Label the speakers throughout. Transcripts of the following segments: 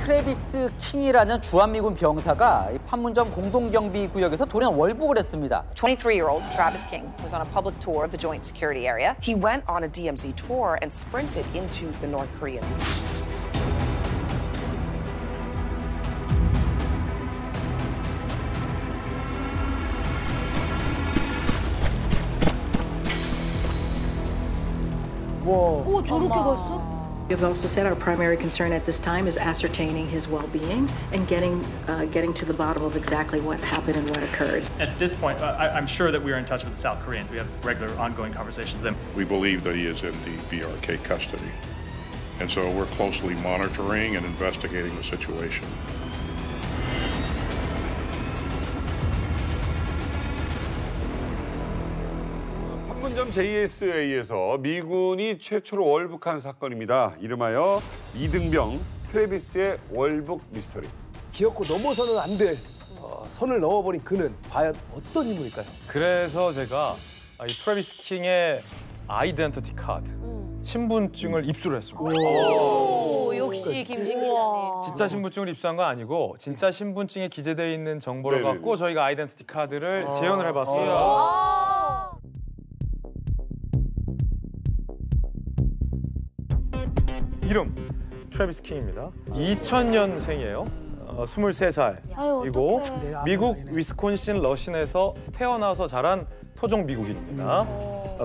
Speaker 1: 트래비스 킹이라는 주한미군 병사가 이 판문점 공동경비구역에서 돌연 월북을 했습니다.
Speaker 2: 23-year-old Travis King was on a public tour of the joint security area.
Speaker 3: He went on a DMZ tour and sprinted into the North Korean.
Speaker 4: 오, 저렇게 갔어?
Speaker 5: We have also said our primary concern at this time is ascertaining his well-being and getting to the bottom of exactly what happened and what occurred.
Speaker 6: At this point, I'm sure that we are in touch with the South Koreans. We have regular, ongoing conversations with them.
Speaker 7: We believe that he is in the BRK custody, and so we're closely monitoring and investigating the situation.
Speaker 8: 판문점 JSA에서 미군이 최초로 월북한 사건입니다. 이름하여 이등병 트래비스의 월북 미스터리.
Speaker 9: 기어코 넘어서는 안 될 선을 넘어버린 그는 과연 어떤 인물일까요?
Speaker 10: 그래서 제가 이 트래비스 킹의 아이덴티티 카드, 신분증을 입수를 했습니다.
Speaker 4: 오, 역시 김진기 기자님.
Speaker 10: 진짜 신분증을 입수한 건 아니고 진짜 신분증에 기재되어 있는 정보를 갖고 저희가 아이덴티티 카드를 재현을 해봤습니다. 이름 트래비스 킹입니다. 2000년생이에요. 23살이고 미국 위스콘신 러신에서 태어나서 자란 토종 미국인입니다.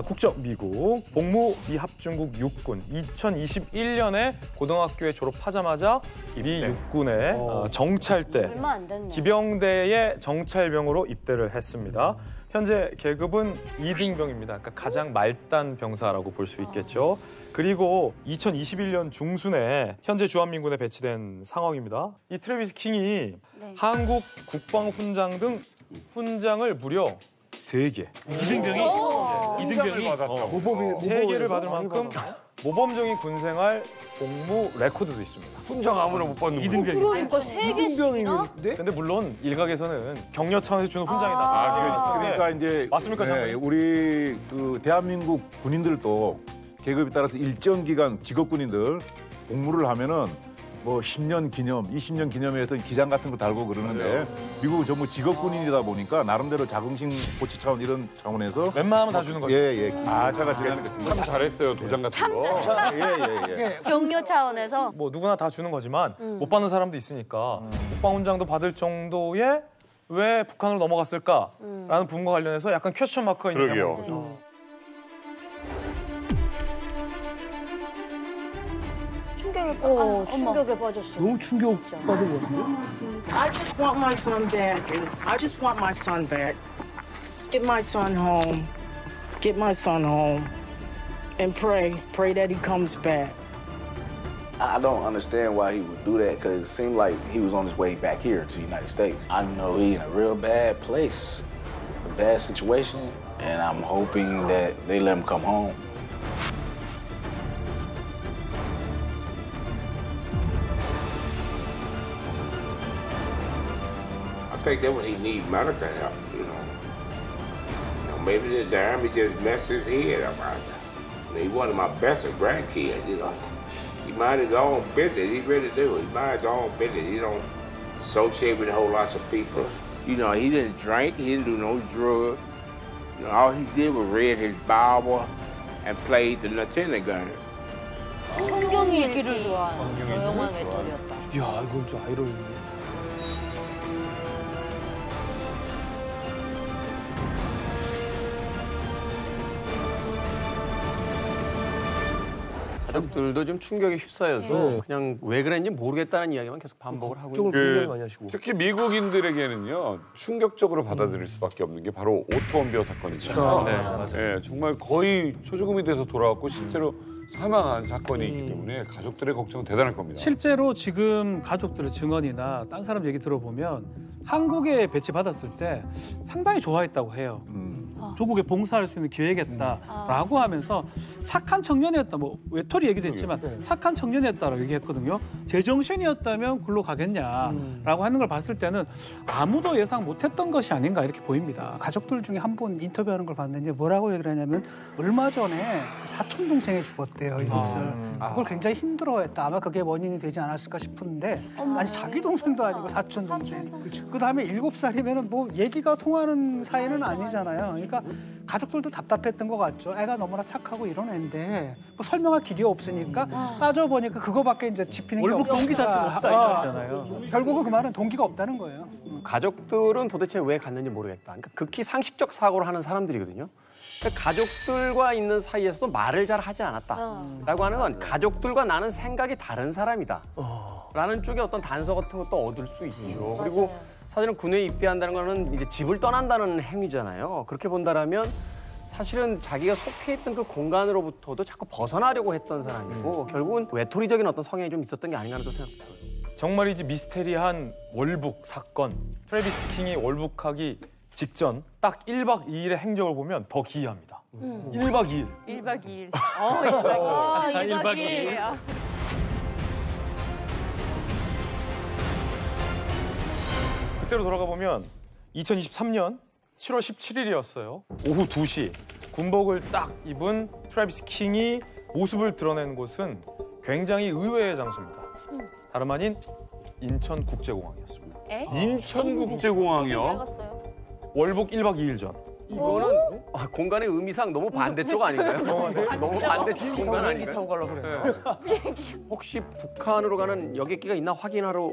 Speaker 10: 국적 미국, 복무 미합중국 육군. 2021년에 고등학교에 졸업하자마자 미 육군의 정찰대,
Speaker 4: 얼마 안 됐네.
Speaker 10: 기병대의 정찰병으로 입대를 했습니다. 현재 계급은 2등병입니다. 그러니까 가장 말단 병사라고 볼 수 있겠죠. 그리고 2021년 중순에 현재 주한민군에 배치된 상황입니다. 이 트래비스 킹이 한국 국방훈장 등 훈장을 무려 3개.
Speaker 8: 이등병이
Speaker 9: 모범이
Speaker 10: 3개를 받을 만큼 모범적인 군생활 복무 레코드도 있습니다.
Speaker 8: 훈장 아무나 못 받는
Speaker 4: 이등병이. 그러니까 3개씩이나?
Speaker 9: 이등병인데?
Speaker 10: 근데 물론 일각에서는 격려 차원에서 주는 훈장이다.
Speaker 11: 그러니까 이제
Speaker 10: 맞습니까, 장관님?
Speaker 11: 우리 그 대한민국 군인들도 계급에 따라서 일정 기간 직업 군인들 복무를 하면은 뭐 10년 기념, 20년 기념회에서 기장 같은 거 달고 그러는데 미국은 전부 직업 군인이다 보니까 나름대로 자긍심 보치 차원 이런 차원에서
Speaker 10: 웬만하면 다 주는 거죠.
Speaker 11: 예. 차가 지나는 거
Speaker 8: 참 잘했어요, 도장 같은 거.
Speaker 11: 예.
Speaker 4: 격려 차원에서.
Speaker 10: 뭐 누구나 다 주는 거지만 못 받는 사람도 있으니까 국방훈장도 받을 정도의 왜 북한으로 넘어갔을까라는 부분과 관련해서 약간 퀘스천 마크가 있는
Speaker 8: 그러게요.
Speaker 10: 거죠.
Speaker 4: 충격에 빠졌어.
Speaker 9: 너무 충격받은 것 같은데?
Speaker 12: I just want my son back. I just want my son back. Get my son home. Get my son home. And pray that he comes back.
Speaker 13: I don't understand why he would do that because it seemed like he was on his way back here to the United States. I know he's in a real bad place, a bad situation, and I'm hoping that they let him come home.
Speaker 14: I think that's what he needs medical help, you know. Maybe the Army just messed his head up out there. He one of my best grandkids, you know. He mind his own business, he really do. He mind his own business. He don't associate with a whole lot of people. You know, he didn't drink, he didn't do no drugs. You know, all he did was read his Bible and played the lieutenant gun.
Speaker 4: 성경 읽기를 좋아하는 조용한 외톨이였다.
Speaker 9: 이야, 이건 좀 아이러니네.
Speaker 15: 가족들도 좀 충격에 휩싸여서 그냥 왜 그랬는지 모르겠다는 이야기만 계속 반복을 하고 있는
Speaker 9: 굉장히 많이 하시고.
Speaker 8: 특히 미국인들에게는요 충격적으로 받아들일 수밖에 없는 게 바로 오토원비어 사건이잖아요.
Speaker 10: 네, 맞아요.
Speaker 8: 네, 정말 거의 초주금이 돼서 돌아왔고 실제로 사망한 사건이 있기 때문에 가족들의 걱정은 대단할 겁니다.
Speaker 16: 실제로 지금 가족들의 증언이나 딴 사람 얘기 들어보면 한국에 배치받았을 때 상당히 좋아했다고 해요. 조국에 봉사할 수 있는 기회겠다라고 하면서 착한 청년이었다. 뭐 외톨이 얘기도 했지만 착한 청년이었다라고 얘기했거든요. 제정신이었다면 굴로 가겠냐라고 하는 걸 봤을 때는 아무도 예상 못했던 것이 아닌가 이렇게 보입니다.
Speaker 17: 가족들 중에 한 분 인터뷰하는 걸 봤는데 뭐라고 얘기를 하냐면 얼마 전에 사촌 동생이 죽었대요. 7살. 그걸 굉장히 힘들어했다. 아마 그게 원인이 되지 않았을까 싶은데 아니 자기 동생도 아니고 사촌 동생. 그다음에 7살이면은 뭐 얘기가 통하는 사이는 아니잖아요. 그러니까 가족들도 답답했던 것 같죠. 애가 너무나 착하고 이런 애인데 뭐 설명할 길이 없으니까 따져보니까 그거밖에 이제 짚히는 게
Speaker 9: 월북
Speaker 17: 없다.
Speaker 9: 동기 자체가 없다 이거잖아요.
Speaker 17: 결국은 그 말은 동기가 없다는 거예요.
Speaker 15: 가족들은 도대체 왜 갔는지 모르겠다. 그러니까 극히 상식적 사고를 하는 사람들이거든요. 그러니까 가족들과 있는 사이에서도 말을 잘 하지 않았다라고 하는 건 가족들과 나는 생각이 다른 사람이다. 라는 쪽에 어떤 단서 같은 것도 얻을 수 있죠. 그리고 사실은 군에 입대한다는 거는 이제 집을 떠난다는 행위잖아요. 그렇게 본다라면 사실은 자기가 속해 있던 그 공간으로부터도 자꾸 벗어나려고 했던 사람이고 결국은 외톨이적인 어떤 성향이 좀 있었던 게 아닌가 하는 생각도 들어요.
Speaker 10: 정말이지 미스테리한 월북 사건. 트래비스 킹이 월북하기 직전 딱 1박 2일의 행적을 보면 더 기이합니다. 1박 2일.
Speaker 4: 1박 2일. 1박 2일.
Speaker 10: 1박 2일. 그때로 돌아가 보면 2023년 7월 17일이었어요. 오후 2시 군복을 딱 입은 트래비스 킹이 모습을 드러낸 곳은 굉장히 의외의 장소입니다. 다름 아닌 인천국제공항이었습니다.
Speaker 8: 인천국제공항이요?
Speaker 10: 월북 1박 2일 전.
Speaker 15: 이거는 공간의 의미상 너무 반대쪽 아닌가요? 너무 반대쪽 공간 아닌가요?
Speaker 9: 타고 가려고 그래요.
Speaker 15: 혹시 북한으로 가는 여객기가 있나 확인하러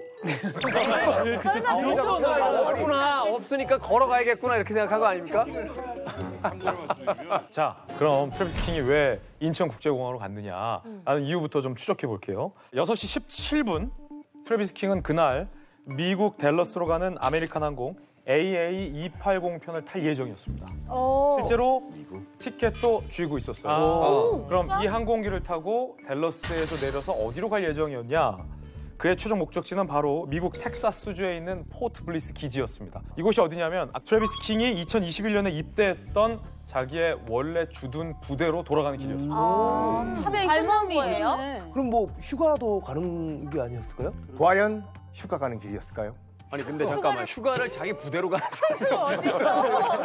Speaker 15: 없구나 없으니까 걸어가야겠구나 이렇게 생각한 거 아닙니까?
Speaker 10: 자, 그럼 트래비스 킹이 왜 인천국제공항으로 갔느냐라는 이유부터 좀 추적해 볼게요. 6시 17분 트래비스 킹은 그날 미국 댈러스로 가는 아메리칸 항공 AA280 편을 탈 예정이었습니다. 실제로 티켓도 쥐고 있었어요. 그럼 이 항공기를 타고 댈러스에서 내려서 어디로 갈 예정이었냐? 그의 최종 목적지는 바로 미국 텍사스주에 있는 포트 블리스 기지였습니다. 이곳이 어디냐면 트래비스 킹이 2021년에 입대했던 자기의 원래 주둔 부대로 돌아가는 길이었습니다.
Speaker 4: 닮은 거예요?
Speaker 9: 그럼 뭐 휴가도 가는 게 아니었을까요?
Speaker 18: 과연 휴가 가는 길이었을까요?
Speaker 15: 아니 근데 잠깐만 휴가를 자기 부대로 가는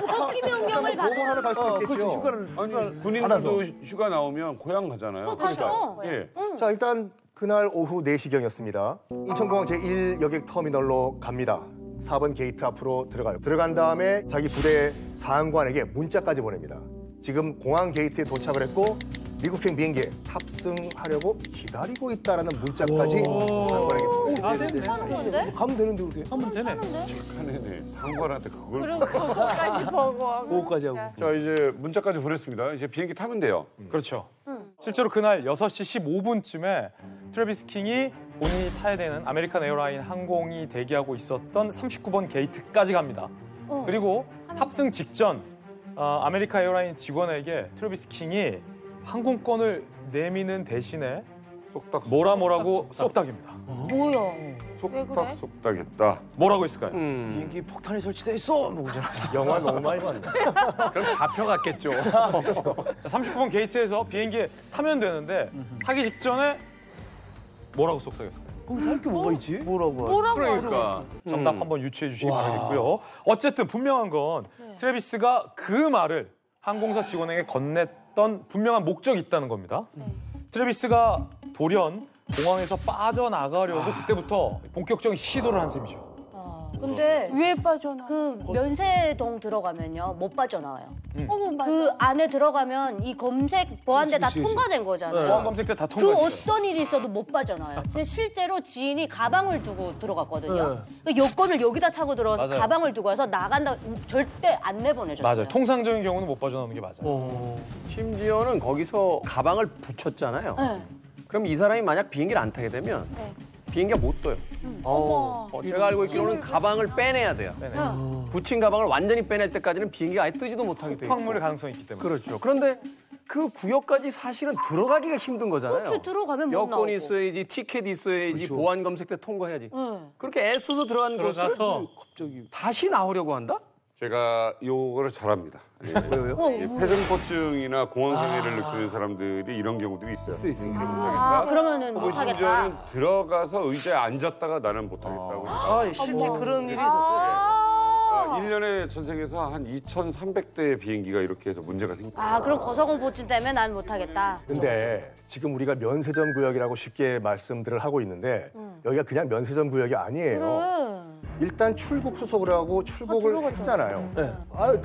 Speaker 4: 거기 명령을
Speaker 18: 보고하러 갈 수도 있겠죠.
Speaker 9: 휴가를
Speaker 8: 아니 군인들도 휴가 나오면 고향 가잖아요.
Speaker 4: 가죠.
Speaker 8: 예.
Speaker 18: 자, 일단 그날 오후 4시경이었습니다. 인천공항 제1여객터미널로 갑니다. 4번 게이트 앞으로 들어가요. 들어간 다음에 자기 부대 사령관에게 문자까지 보냅니다. 지금 공항 게이트에 도착을 했고 미국행 비행기에 탑승하려고 기다리고 있다라는 문자까지 사령관에게 보냅니다.
Speaker 9: 가면 되는데 그렇게.
Speaker 16: 하면 되네.
Speaker 8: 착하네. 상관한테 그걸.
Speaker 4: 그거까지 보고.
Speaker 9: 그거까지 하고.
Speaker 8: 자, 이제 문자까지 보냈습니다. 이제 비행기 타면 돼요.
Speaker 10: 그렇죠. 실제로 그날 6시 15분쯤에 트래비스 킹이 본인이 타야 되는 아메리칸 에어라인 항공이 대기하고 있었던 39번 게이트까지 갑니다. 그리고 탑승 직전 아메리칸 에어라인 직원에게 트래비스 킹이 항공권을 내미는 대신에 뭐라고 쏙닥입니다.
Speaker 4: 뭐야?
Speaker 8: 쏙닥했다.
Speaker 10: 뭐라고 했을까요?
Speaker 9: 비행기 폭탄이 설치돼 있어. 뭐 그러잖아.
Speaker 18: 영화 너무 많이 봤네.
Speaker 15: 그럼 잡혀갔겠죠.
Speaker 10: 자, 39번 게이트에서 비행기에 타면 되는데 타기 직전에 뭐라고 쏙삭였을까요?
Speaker 9: 거기서 할 게 뭐가 있지? 뭐라고?
Speaker 8: 그러니까.
Speaker 10: 정답 한번 유추해 주시기 바라겠고요. 어쨌든 분명한 건 트래비스가 그 말을 항공사 직원에게 건넸던 분명한 목적이 있다는 겁니다. 트래비스가 돌연 공항에서 빠져나가려고 그때부터 본격적인 시도를 한 셈이죠.
Speaker 4: 근데
Speaker 19: 왜 빠져나?
Speaker 4: 그 면세동 들어가면요 못 빠져나와요.
Speaker 19: 어머 맞아.
Speaker 4: 그 안에 들어가면 이 검색 보안대 다 통과된 거잖아요.
Speaker 10: 보안 검색 때 다
Speaker 4: 그
Speaker 10: 통과했어요.
Speaker 4: 어떤 일이 있어도 못 빠져나와요. 실제로 지인이 가방을 두고 들어갔거든요. 그 여권을 여기다 차고 들어가서
Speaker 10: 맞아요.
Speaker 4: 가방을 두고 와서 나간다 절대 안 내보내줬어요.
Speaker 10: 맞아요. 통상적인 경우는 못 빠져나오는 게 맞아요.
Speaker 15: 심지어는 거기서 가방을 붙였잖아요.
Speaker 4: 네.
Speaker 15: 그럼 이 사람이 만약 비행기를 안 타게 되면 비행기가 못 떠요. 제가 알고 있기로는 가방을 빼내야 돼요. 붙인 가방을 완전히 빼낼 때까지는 비행기가 아예 뜨지도 못하게 돼요.
Speaker 10: 폭발물의 가능성이 있기 때문에.
Speaker 15: 그렇죠. 그런데 그 구역까지 사실은 들어가기가 힘든 거잖아요.
Speaker 4: 그렇죠. 들어가면 못 나오고.
Speaker 15: 여권이 있어야지, 티켓이 있어야지,
Speaker 9: 그렇죠.
Speaker 15: 보안 검색 때 통과해야지. 그렇게 애써서 들어간 곳을
Speaker 10: 들어가서
Speaker 9: 갑자기
Speaker 15: 다시 나오려고 한다?
Speaker 8: 제가 요거를 잘합니다. 예.
Speaker 9: 왜요?
Speaker 8: 예, 폐생포증이나 공황장애를 느끼는 사람들이 이런 경우들이 있어요.
Speaker 4: 그러면은
Speaker 8: 혹은
Speaker 4: 못하겠다.
Speaker 8: 심지어는 들어가서 의자에 앉았다가 나는 못하겠다고.
Speaker 9: 실제 그런 일이 있었어요.
Speaker 8: 1년에 전생에서 한 2,300대의 비행기가 이렇게 해서 문제가 생깁니다.
Speaker 4: 아, 그럼 거사공포증 때문에 난 못하겠다.
Speaker 18: 근데 지금 우리가 면세점 구역이라고 쉽게 말씀들을 하고 있는데 여기가 그냥 면세점 구역이 아니에요. 일단 출국 수속을 하고 출국을 했잖아요.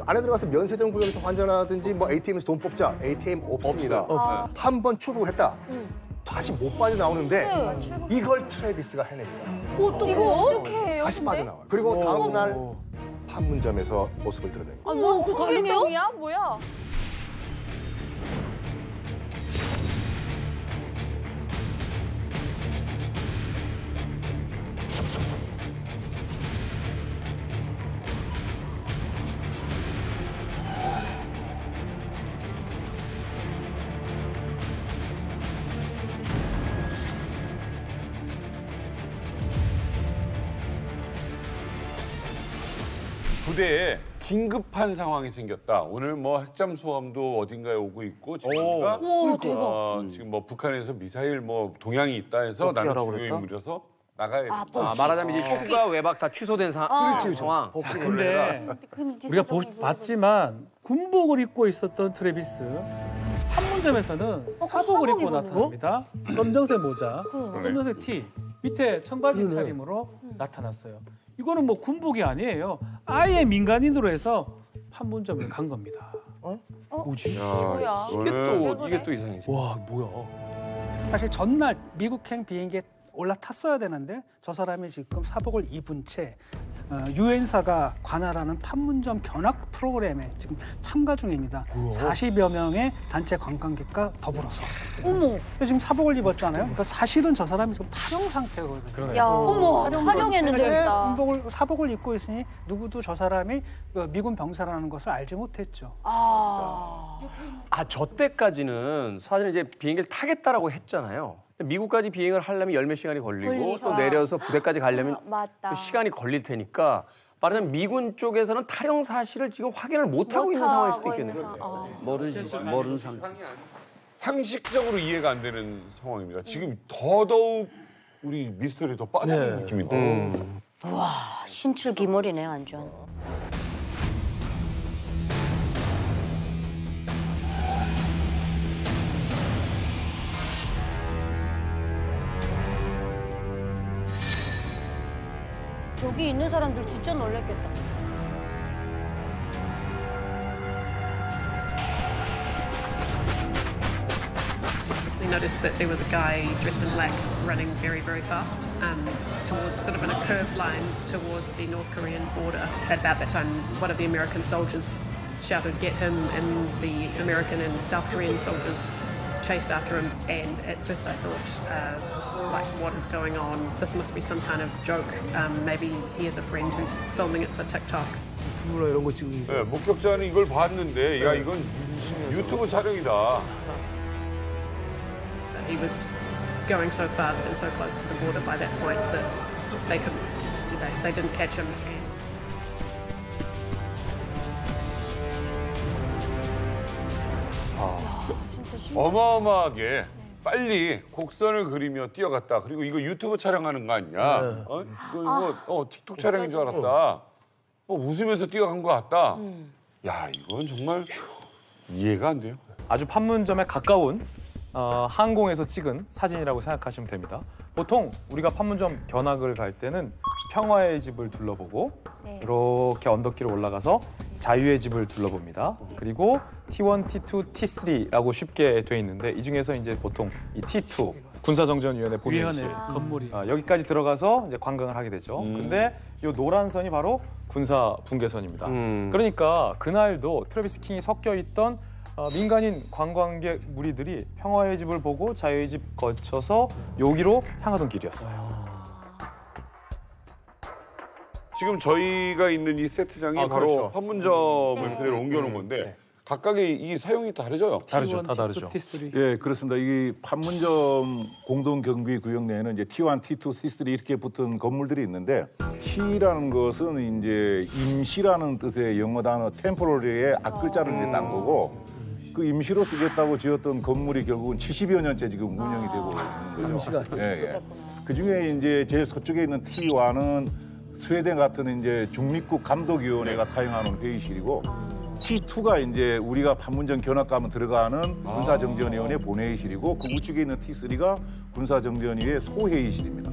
Speaker 18: 안에 들어가서 면세점 구역에서 환전하든지 뭐 ATM에서 돈 뽑자. ATM 없습니다. 한 번 출국을 했다. 다시 못 빠져나오는데 이걸 트래비스가 해냅니다.
Speaker 4: 또 이거 어떻게 해요?
Speaker 18: 다시 빠져나와요. 그리고 다음 날 판문점에서 모습을 드러냅니다.
Speaker 4: 그 가격이야? 뭐야?
Speaker 8: 부대에 긴급한 상황이 생겼다. 오늘 뭐 핵잠 수함도 어딘가에 오고 있고 지금가 지금 뭐 북한에서 미사일 뭐 동향이 있다 해서 나는 중요 인물이라서 나가야 돼.
Speaker 15: 말하자면 이제 휴가 외박 다 취소된 상황.
Speaker 16: 자, 근데 우리가 봤지만 군복을 입고 있었던 트래비스 판문점에서는 사복을 입고 나타납니다. 검정색 모자, 검정색 티, 밑에 청바지 차림으로 나타났어요. 이거는 뭐 군복이 아니에요. 아예 민간인으로 해서 판문점을 간 겁니다. 뭐지?
Speaker 15: 뭐야? 이게 또 이상해지.
Speaker 9: 와, 뭐야?
Speaker 17: 사실 전날 미국행 비행기에 올라탔어야 되는데 저 사람이 지금 사복을 입은 채 유엔사가 관할하는 판문점 견학 프로그램에 지금 참가 중입니다. 40여 명의 단체 관광객과 더불어서.
Speaker 4: 어머.
Speaker 17: 지금 사복을 입었잖아요. 그러니까 사실은 저 사람이 지금 탈영 상태거든요.
Speaker 4: 야, 어머, 탈영했는데
Speaker 17: 사복을 입고 있으니 누구도 저 사람이 미군 병사라는 것을 알지 못했죠.
Speaker 15: 저 때까지는 사실 이제 비행기를 타겠다라고 했잖아요. 미국까지 비행을 하려면 열 몇 시간이 걸리고 또 내려서 부대까지 가려면 또 시간이 걸릴 테니까 말하자면 미군 쪽에서는 탈영 사실을 지금 확인을 못하고 있는 상황일 수도 있겠네요.
Speaker 19: 모르는 상태.
Speaker 8: 상식적으로 이해가 안 되는 상황입니다. 지금 더더욱 우리 미스터리에 더 빠지는 느낌인데.
Speaker 4: 와, 신출귀몰이네 완전. 저기 있는 사람들 진짜 놀랬겠다.
Speaker 20: We noticed that there was a guy dressed in black running very, very fast towards sort of in a curved line towards the North Korean border. At about that time, one of the American soldiers shouted, "Get him!" and the American and South Korean soldiers chased after him. And at first I thought, like, what is going on? This must be some kind of joke. Maybe he has a friend who's filming it for TikTok.
Speaker 9: 유튜브나 이런 거 찍는 거.
Speaker 8: 네, 목격자는 이걸 봤는데 야 이건 유튜브 촬영이다.
Speaker 20: He was going so fast and so close to the border by that point that they couldn't, they didn't catch him.
Speaker 8: 어마어마하게 빨리 곡선을 그리며 뛰어갔다. 그리고 이거 유튜브 촬영하는 거 아니냐? 이거 틱톡 촬영인 줄 알았다. 웃으면서 뛰어간 것 같다. 야, 이건 정말 이해가 안 돼요.
Speaker 10: 아주 판문점에 가까운 항공에서 찍은 사진이라고 생각하시면 됩니다. 보통 우리가 판문점 견학을 갈 때는 평화의 집을 둘러보고 이렇게 언덕길을 올라가서 자유의 집을 둘러봅니다. 그리고 T1, T2, T3라고 쉽게 돼 있는데 이 중에서 이제 보통 이 T2 군사정전위원회 본회의실
Speaker 16: 건물이
Speaker 10: 여기까지 들어가서 이제 관광을 하게 되죠. 근데 이 노란 선이 바로 군사 분계선입니다. 그러니까 그날도 트래비스 킹이 섞여 있던 민간인 관광객 무리들이 평화의 집을 보고 자유의 집 거쳐서 여기로 향하던 길이었어요.
Speaker 8: 지금 저희가 있는 이 세트장이 바로
Speaker 9: 그렇죠.
Speaker 8: 판문점을 그대로 옮겨놓은 건데 각각의 이 사용이 다르죠?
Speaker 10: 다르죠. 다 다르죠.
Speaker 11: 예, 그렇습니다. 이 판문점 공동경비구역 내에는 이제 T1, T2, T3 이렇게 붙은 건물들이 있는데 T라는 것은 이제 임시라는 뜻의 영어 단어 템포러리의 앞글자를 이제 딴 거고 그 임시로 쓰겠다고 지었던 건물이 결국은 70여 년째 지금 운영이 되고 있는 거죠. 예, 예. 그 중에 이제 제일 서쪽에 있는 T1은 스웨덴 같은 이제 중립국 감독위원회가 사용하는 회의실이고 T2가 이제 우리가 판문점 견학 가면 들어가는 군사정전위원회 본회의실이고 그 우측에 있는 T3가 군사정전위의 소회의실입니다.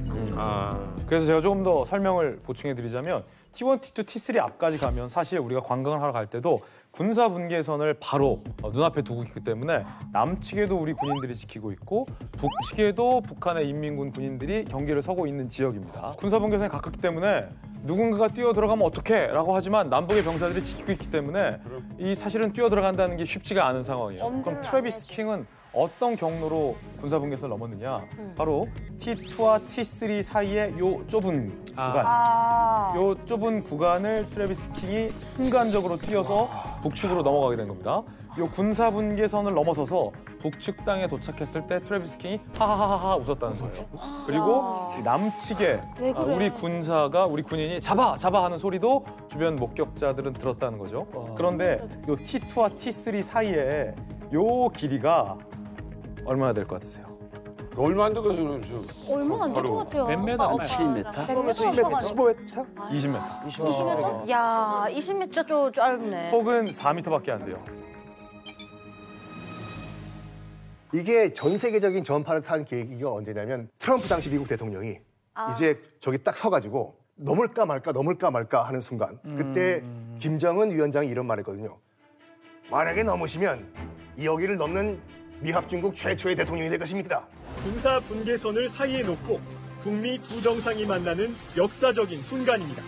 Speaker 10: 그래서 제가 조금 더 설명을 보충해드리자면 T1, T2, T3 앞까지 가면 사실 우리가 관광을 하러 갈 때도 군사 분계선을 바로 눈앞에 두고 있기 때문에 남측에도 우리 군인들이 지키고 있고 북측에도 북한의 인민군 군인들이 경계를 서고 있는 지역입니다. 군사 분계선이 가깝기 때문에 누군가가 뛰어 들어가면 어떡해? 라고 하지만 남북의 병사들이 지키고 있기 때문에 이 사실은 뛰어 들어간다는 게 쉽지가 않은 상황이에요. 그럼 트래비스 킹은 어떤 경로로 군사 분계선을 넘었느냐? 바로 T2와 T3 사이의 요 좁은 구간. 요 좁은 구간을 트래비스 킹이 순간적으로 뛰어서 북측으로 넘어가게 된 겁니다. 요 군사 분계선을 넘어서서 북측 땅에 도착했을 때 트래비스 킹이 하하하하 웃었다는 거예요. 그리고 남측에 우리 군사가 우리 군인이 잡아 하는 소리도 주변 목격자들은 들었다는 거죠. 그런데 요 T2와 T3 사이에 요 길이가 얼마나 될 것 같으세요?
Speaker 8: 얼마 안 되거든요.
Speaker 4: 얼마 안 될 것 같아요.
Speaker 16: 몇 메다?
Speaker 4: 7m?
Speaker 9: 15m?
Speaker 10: 20m.
Speaker 4: 20m? 야, 20m 좀 짧네.
Speaker 10: 혹은 4m밖에 안 돼요.
Speaker 18: 이게 전 세계적인 전파를 탄 계기가 언제냐면 트럼프 당시 미국 대통령이 이제 저기 딱 서가지고 넘을까 말까 하는 순간 그때 김정은 위원장이 이런 말을 했거든요. 만약에 넘으시면 여기를 넘는 미합중국 최초의 대통령이 될 것입니다.
Speaker 19: 군사 분계선을 사이에 놓고 북미 두 정상이 만나는 역사적인 순간입니다.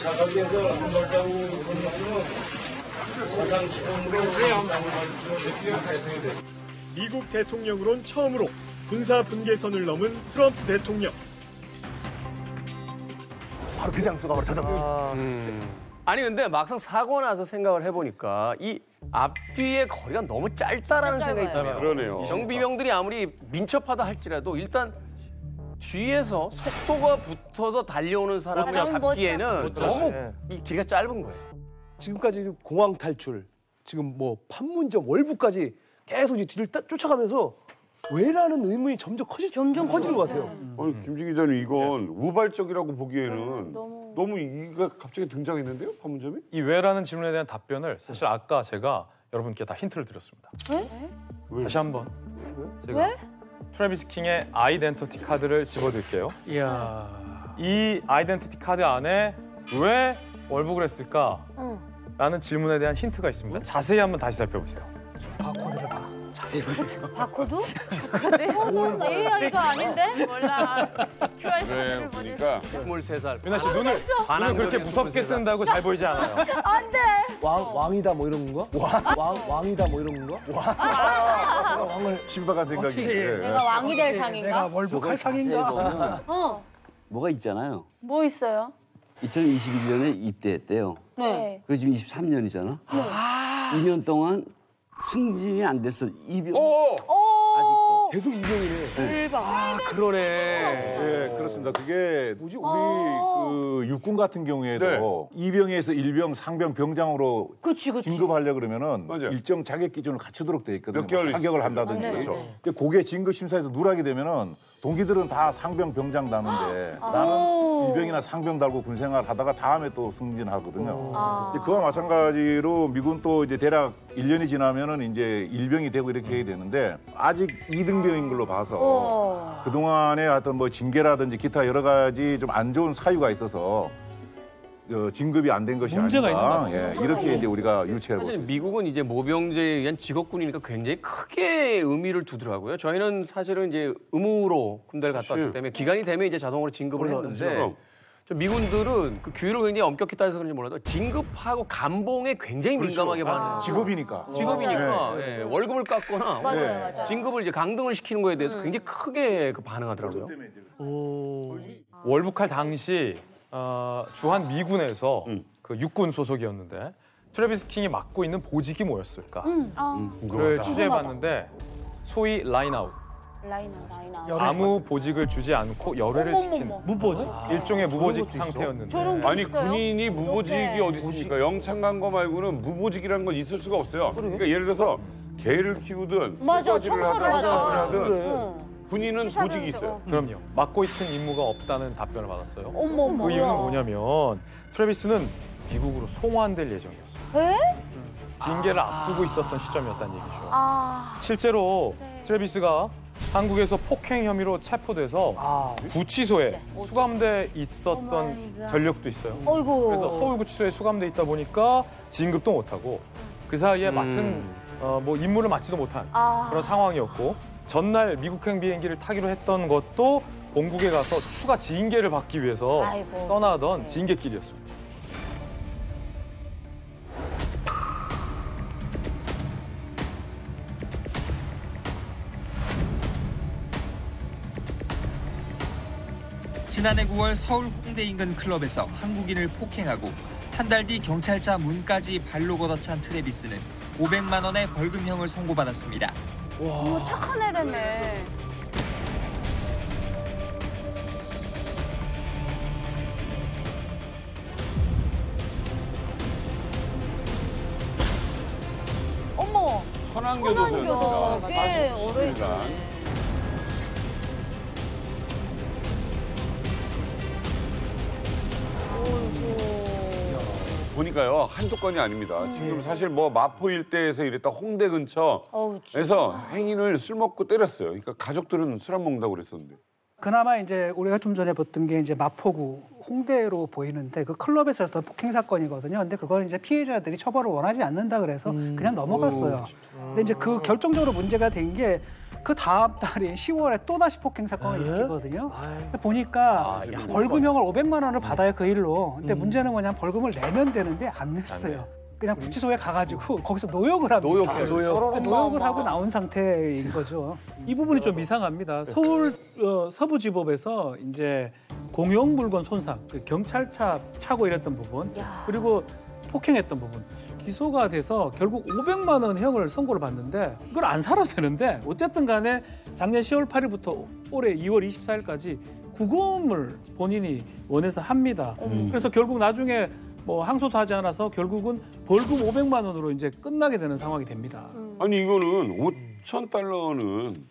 Speaker 21: 사각에서 한발자국 건너면 사상 처음으로
Speaker 19: 미국 대통령으론 처음으로 군사 분계선을 넘은 트럼프 대통령.
Speaker 18: 바로 그 장소가 바로 저장.
Speaker 15: 아니 근데 막상 사고 나서 생각을 해보니까 이 앞뒤의 거리가 너무 짧다라는 생각이 드네요.
Speaker 8: 그러네요.
Speaker 15: 경비병들이 아무리 민첩하다 할지라도 일단 뒤에서 속도가 붙어서 달려오는 사람을 잡기에는 너무 이 길이가 짧은 거예요.
Speaker 9: 지금까지 공항 탈출, 지금 뭐 판문점, 월북까지 계속 이 뒤를 쫓아가면서 왜라는 의문이 점점 커지는 것 같아요.
Speaker 8: 아니, 김지 기자님 이건 우발적이라고 보기에는 너무 이가 갑자기 등장했는데요, 판문점이?
Speaker 10: 이 왜라는 질문에 대한 답변을 사실 아까 제가 여러분께 다 힌트를 드렸습니다.
Speaker 4: 왜?
Speaker 10: 다시 한번 제가 트래비스 킹의 아이덴티티 카드를 집어들게요.
Speaker 16: 이야.
Speaker 10: 이 아이덴티티 카드 안에 왜 월북을 했을까? 라는 질문에 대한 힌트가 있습니다. 자세히 한번 다시 살펴보세요.
Speaker 9: 바코드를 봐. 자세히 보세요.
Speaker 4: 바코드? 바코드? AI가 아닌데? 몰라.
Speaker 8: 그래, 보니까
Speaker 15: 23살.
Speaker 10: 윤아 씨 눈을 그렇게 무섭게 뜬다고 잘 보이지 않아요.
Speaker 4: 안 돼!
Speaker 9: 왕이다 뭐 이런 건가? 왕이다 뭐 이런 건가?
Speaker 11: 왕을 신박한 생각이.
Speaker 4: 내가 왕이 될 상인가?
Speaker 9: 내가 월북할 상인가?
Speaker 22: 뭐가 있잖아요.
Speaker 4: 뭐 있어요?
Speaker 22: 2021년에 입대했대요.
Speaker 4: 네.
Speaker 22: 그래서 지금 23년이잖아. 2년 동안 승진이 안 됐어. 이병.
Speaker 9: 아직도. 계속 이병이네.
Speaker 15: 대박. 그러네.
Speaker 11: 예, 그렇습니다. 그게 우리 그 육군 같은 경우에도 이병에서 일병, 상병, 병장으로 진급하려 그러면은 일정 자격 기준을 갖추도록 돼 있거든요.
Speaker 8: 몇 개월
Speaker 11: 사격을 한다든지.
Speaker 8: 그렇죠.
Speaker 11: 근데 그게 진급 심사에서 누락이 되면은 동기들은 다 상병, 병장 다는데 나는 일병이나 상병 달고 군 생활 하다가 다음에 또 승진하거든요. 그와 마찬가지로 미군 또 이제 대략 1년이 지나면은 이제 일병이 되고 이렇게 해야 되는데 아직 2등병인 걸로 봐서 그동안에 어떤 뭐 징계라든지 기타 여러 가지 좀 안 좋은 사유가 있어서 진급이 안 된 것이
Speaker 16: 문제가
Speaker 11: 아닌가.
Speaker 16: 있는
Speaker 11: 예, 이렇게 이제 우리가 유추해보고
Speaker 15: 사실
Speaker 11: 있습니다.
Speaker 15: 미국은 이제 모병제에 의한 직업군이니까 굉장히 크게 의미를 두더라고요. 저희는 사실은 이제 의무로 군대를 갔다 왔기 때문에 기간이 되면 이제 자동으로 진급을 했는데 저 미군들은 그 규율을 굉장히 엄격히 따져서 그런지 몰라도 진급하고 감봉에 굉장히 민감하게 반응해요.
Speaker 11: 직업이니까.
Speaker 15: 직업이니까 예, 월급을 깎거나 진급을 이제 강등을 시키는 거에 대해서 굉장히 크게 그 반응하더라고요.
Speaker 10: 월북할 당시 주한 미군에서 그 육군 소속이었는데 트래비스 킹이 맡고 있는 보직이 뭐였을까?
Speaker 4: 궁금하다.
Speaker 10: 그걸 취재해봤는데 소위 라인아웃.
Speaker 4: 라인.
Speaker 10: 아무 보직을 주지 않고 열애를 시키는
Speaker 9: 무보직?
Speaker 10: 일종의 무보직 상태였는데
Speaker 8: 아니 군인이 무보직이 어디 있습니까? 영창 간 거 말고는 무보직이라는 건 있을 수가 없어요. 그러니까 예를 들어서 개를 키우든
Speaker 4: 맞아,
Speaker 8: 설거지를
Speaker 4: 청소를
Speaker 8: 하든
Speaker 4: 그래.
Speaker 8: 군인은 보직이 있어요.
Speaker 10: 그럼요. 맡고 있는 임무가 없다는 답변을 받았어요.
Speaker 4: 어머.
Speaker 10: 그 이유는 뭐냐면 트래비스는 미국으로 송환될 예정이었어요.
Speaker 4: 에?
Speaker 10: 징계를 앞두고 있었던 시점이었다는 얘기죠.
Speaker 4: 아.
Speaker 10: 실제로 트래비스가 한국에서 폭행 혐의로 체포돼서 구치소에 수감돼 있었던 전력도 있어요.
Speaker 4: 어이구.
Speaker 10: 그래서 서울구치소에 수감돼 있다 보니까 진급도 못하고 그 사이에 맡은 뭐 임무를 맡지도 못한 그런 상황이었고 전날 미국행 비행기를 타기로 했던 것도 본국에 가서 추가 징계를 받기 위해서 떠나던 징계길이었습니다.
Speaker 1: 지난해 9월 서울 홍대 인근 클럽에서 한국인을 폭행하고 한 달 뒤 경찰차 문까지 발로 걷어찬 트래비스는 500만 원의 벌금형을 선고받았습니다.
Speaker 4: 와, 착한 애라네. 어머.
Speaker 8: 천안교도소였습니다.
Speaker 4: 꽤 오래
Speaker 8: 47일간. 보니까요 한두 건이 아닙니다. 지금 사실 뭐 마포 일대에서 이랬다 홍대 근처에서 행인을 술 먹고 때렸어요. 그러니까 가족들은 술 안 먹는다고 그랬었는데.
Speaker 17: 그나마 이제 우리가 좀 전에 봤던 게 이제 마포구 홍대로 보이는데 그 클럽에서 했던 폭행 사건이거든요. 근데 그걸 이제 피해자들이 처벌을 원하지 않는다 그래서 그냥 넘어갔어요. 근데 이제 그 결정적으로 문제가 된 게 그 다음 달인 10월에 또다시 폭행 사건을 일으키거든요. 근데 보니까 벌금형을 500만 원을 받아요, 그 일로. 근데 문제는 뭐냐면 벌금을 내면 되는데 안 냈어요. 그냥 구치소에 가가지고 거기서 노역을 합니다. 노역을 하고 나온 상태인 거죠.
Speaker 16: 이 부분이 좀 이상합니다. 서울 서부지법에서 이제 공용 물건 손상, 그 경찰차 차고 이랬던 부분, 그리고 폭행했던 부분 기소가 돼서 결국 500만 원 형을 선고를 받는데 그걸 안 살아도 되는데 어쨌든 간에 작년 10월 8일부터 올해 2월 24일까지 구금을 본인이 원해서 합니다. 그래서 결국 나중에 뭐 항소도 하지 않아서 결국은 벌금 500만 원으로 이제 끝나게 되는 상황이 됩니다.
Speaker 8: 아니 이거는 5,000달러는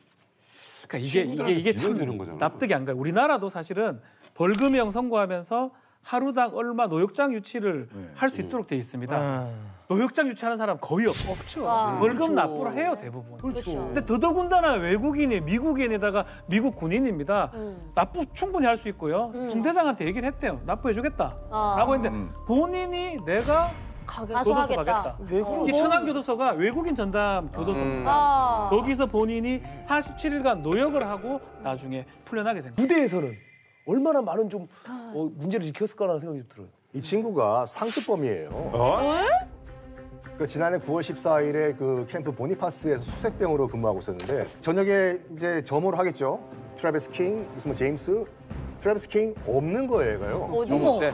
Speaker 16: 그러니까 이게 참
Speaker 8: 되는 거잖아.
Speaker 16: 납득이 안 가요. 우리나라도 사실은 벌금형 선고하면서 하루당 얼마 노역장 유치를 할 수 있도록 돼 있습니다. 노역장 유치하는 사람 거의 없죠. 벌금 납부를 해요, 대부분.
Speaker 9: 그렇죠.
Speaker 16: 근데 더더군다나 외국인이 미국인에다가 미국 군인입니다. 납부 충분히 할 수 있고요. 중대장한테 얘기를 했대요. 납부해주겠다. 라고 했는데 본인이 내가 교도소 가겠다. 이 천안교도소가 외국인 전담 교도소입니다. 거기서 본인이 47일간 노역을 하고 나중에 풀려나게 된 거예요.
Speaker 9: 무대에서는 얼마나 많은 좀 문제를 일으켰을까라는 생각이 좀 들어요.
Speaker 18: 이 친구가 상습범이에요. 그 지난해 9월 14일에 그 캠프 보니파스에서 수색병으로 근무하고 있었는데 저녁에 이제 점호를 하겠죠. 트래비스 킹, 무슨 뭐 제임스. 트래비스 킹 없는 거예요, 얘가요.
Speaker 15: 점호 때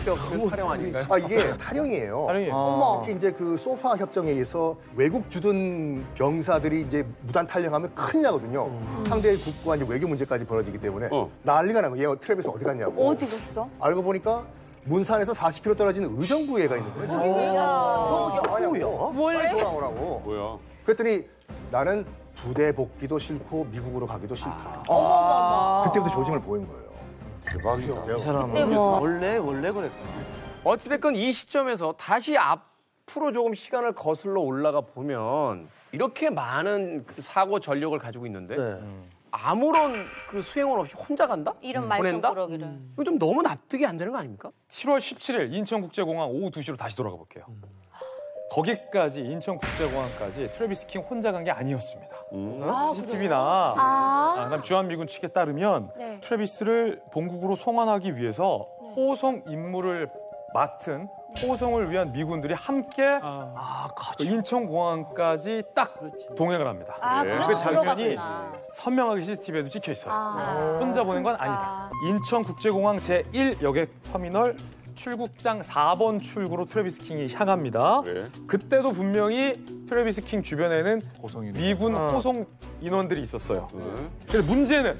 Speaker 18: 없으면
Speaker 15: 타령 아닌가요?
Speaker 18: 아, 이게 타령이에요.
Speaker 10: 타령이에요.
Speaker 18: 특히 이제 그 소파 협정에 의해서 외국 주둔 병사들이 이제 무단 탈영하면 큰일 나거든요. 상대 국과 이제 외교 문제까지 벌어지기 때문에 난리가 난 거예요. 얘가 트래비스 어디 갔냐고.
Speaker 4: 어디 갔어?
Speaker 18: 알고 보니까 문산에서 40km 떨어진 의정부에 얘가 있는 거예요.
Speaker 4: 원래?
Speaker 18: 빨리 돌아오라고.
Speaker 8: 뭐야?
Speaker 18: 그랬더니 나는 부대 복귀도 싫고 미국으로 가기도 싫다. 그때부터 조짐을 보인 거예요.
Speaker 8: 대박이다.
Speaker 15: 이 사람은 원래 그랬구나. 어찌됐건 이 시점에서 다시 앞으로 조금 시간을 거슬러 올라가 보면 이렇게 많은 그 사고 전력을 가지고 있는데 아무런 그 수행원 없이 혼자 간다?
Speaker 4: 이런
Speaker 15: 보낸다?
Speaker 4: 말썽꾸러기를.
Speaker 15: 이거 좀 너무 납득이 안 되는 거 아닙니까?
Speaker 10: 7월 17일 인천국제공항 오후 2시로 다시 돌아가 볼게요. 거기까지 인천국제공항까지 트래비스 킹 혼자 간 게 아니었습니다. CCTV나 그다음 주한미군 측에 따르면 트래비스를 본국으로 송환하기 위해서 호송 임무를 맡은 호송을 위한 미군들이 함께 인천공항까지 딱 동행을 합니다. 그 장면이 선명하게 CCTV에도 찍혀 있어요. 혼자 보낸 건 아니다. 인천국제공항 제1 여객 터미널 출국장 4번 출구로 트래비스 킹이 향합니다. 그때도 분명히 트래비스 킹 주변에는 미군 호송 인원들이 있었어요. 근데 문제는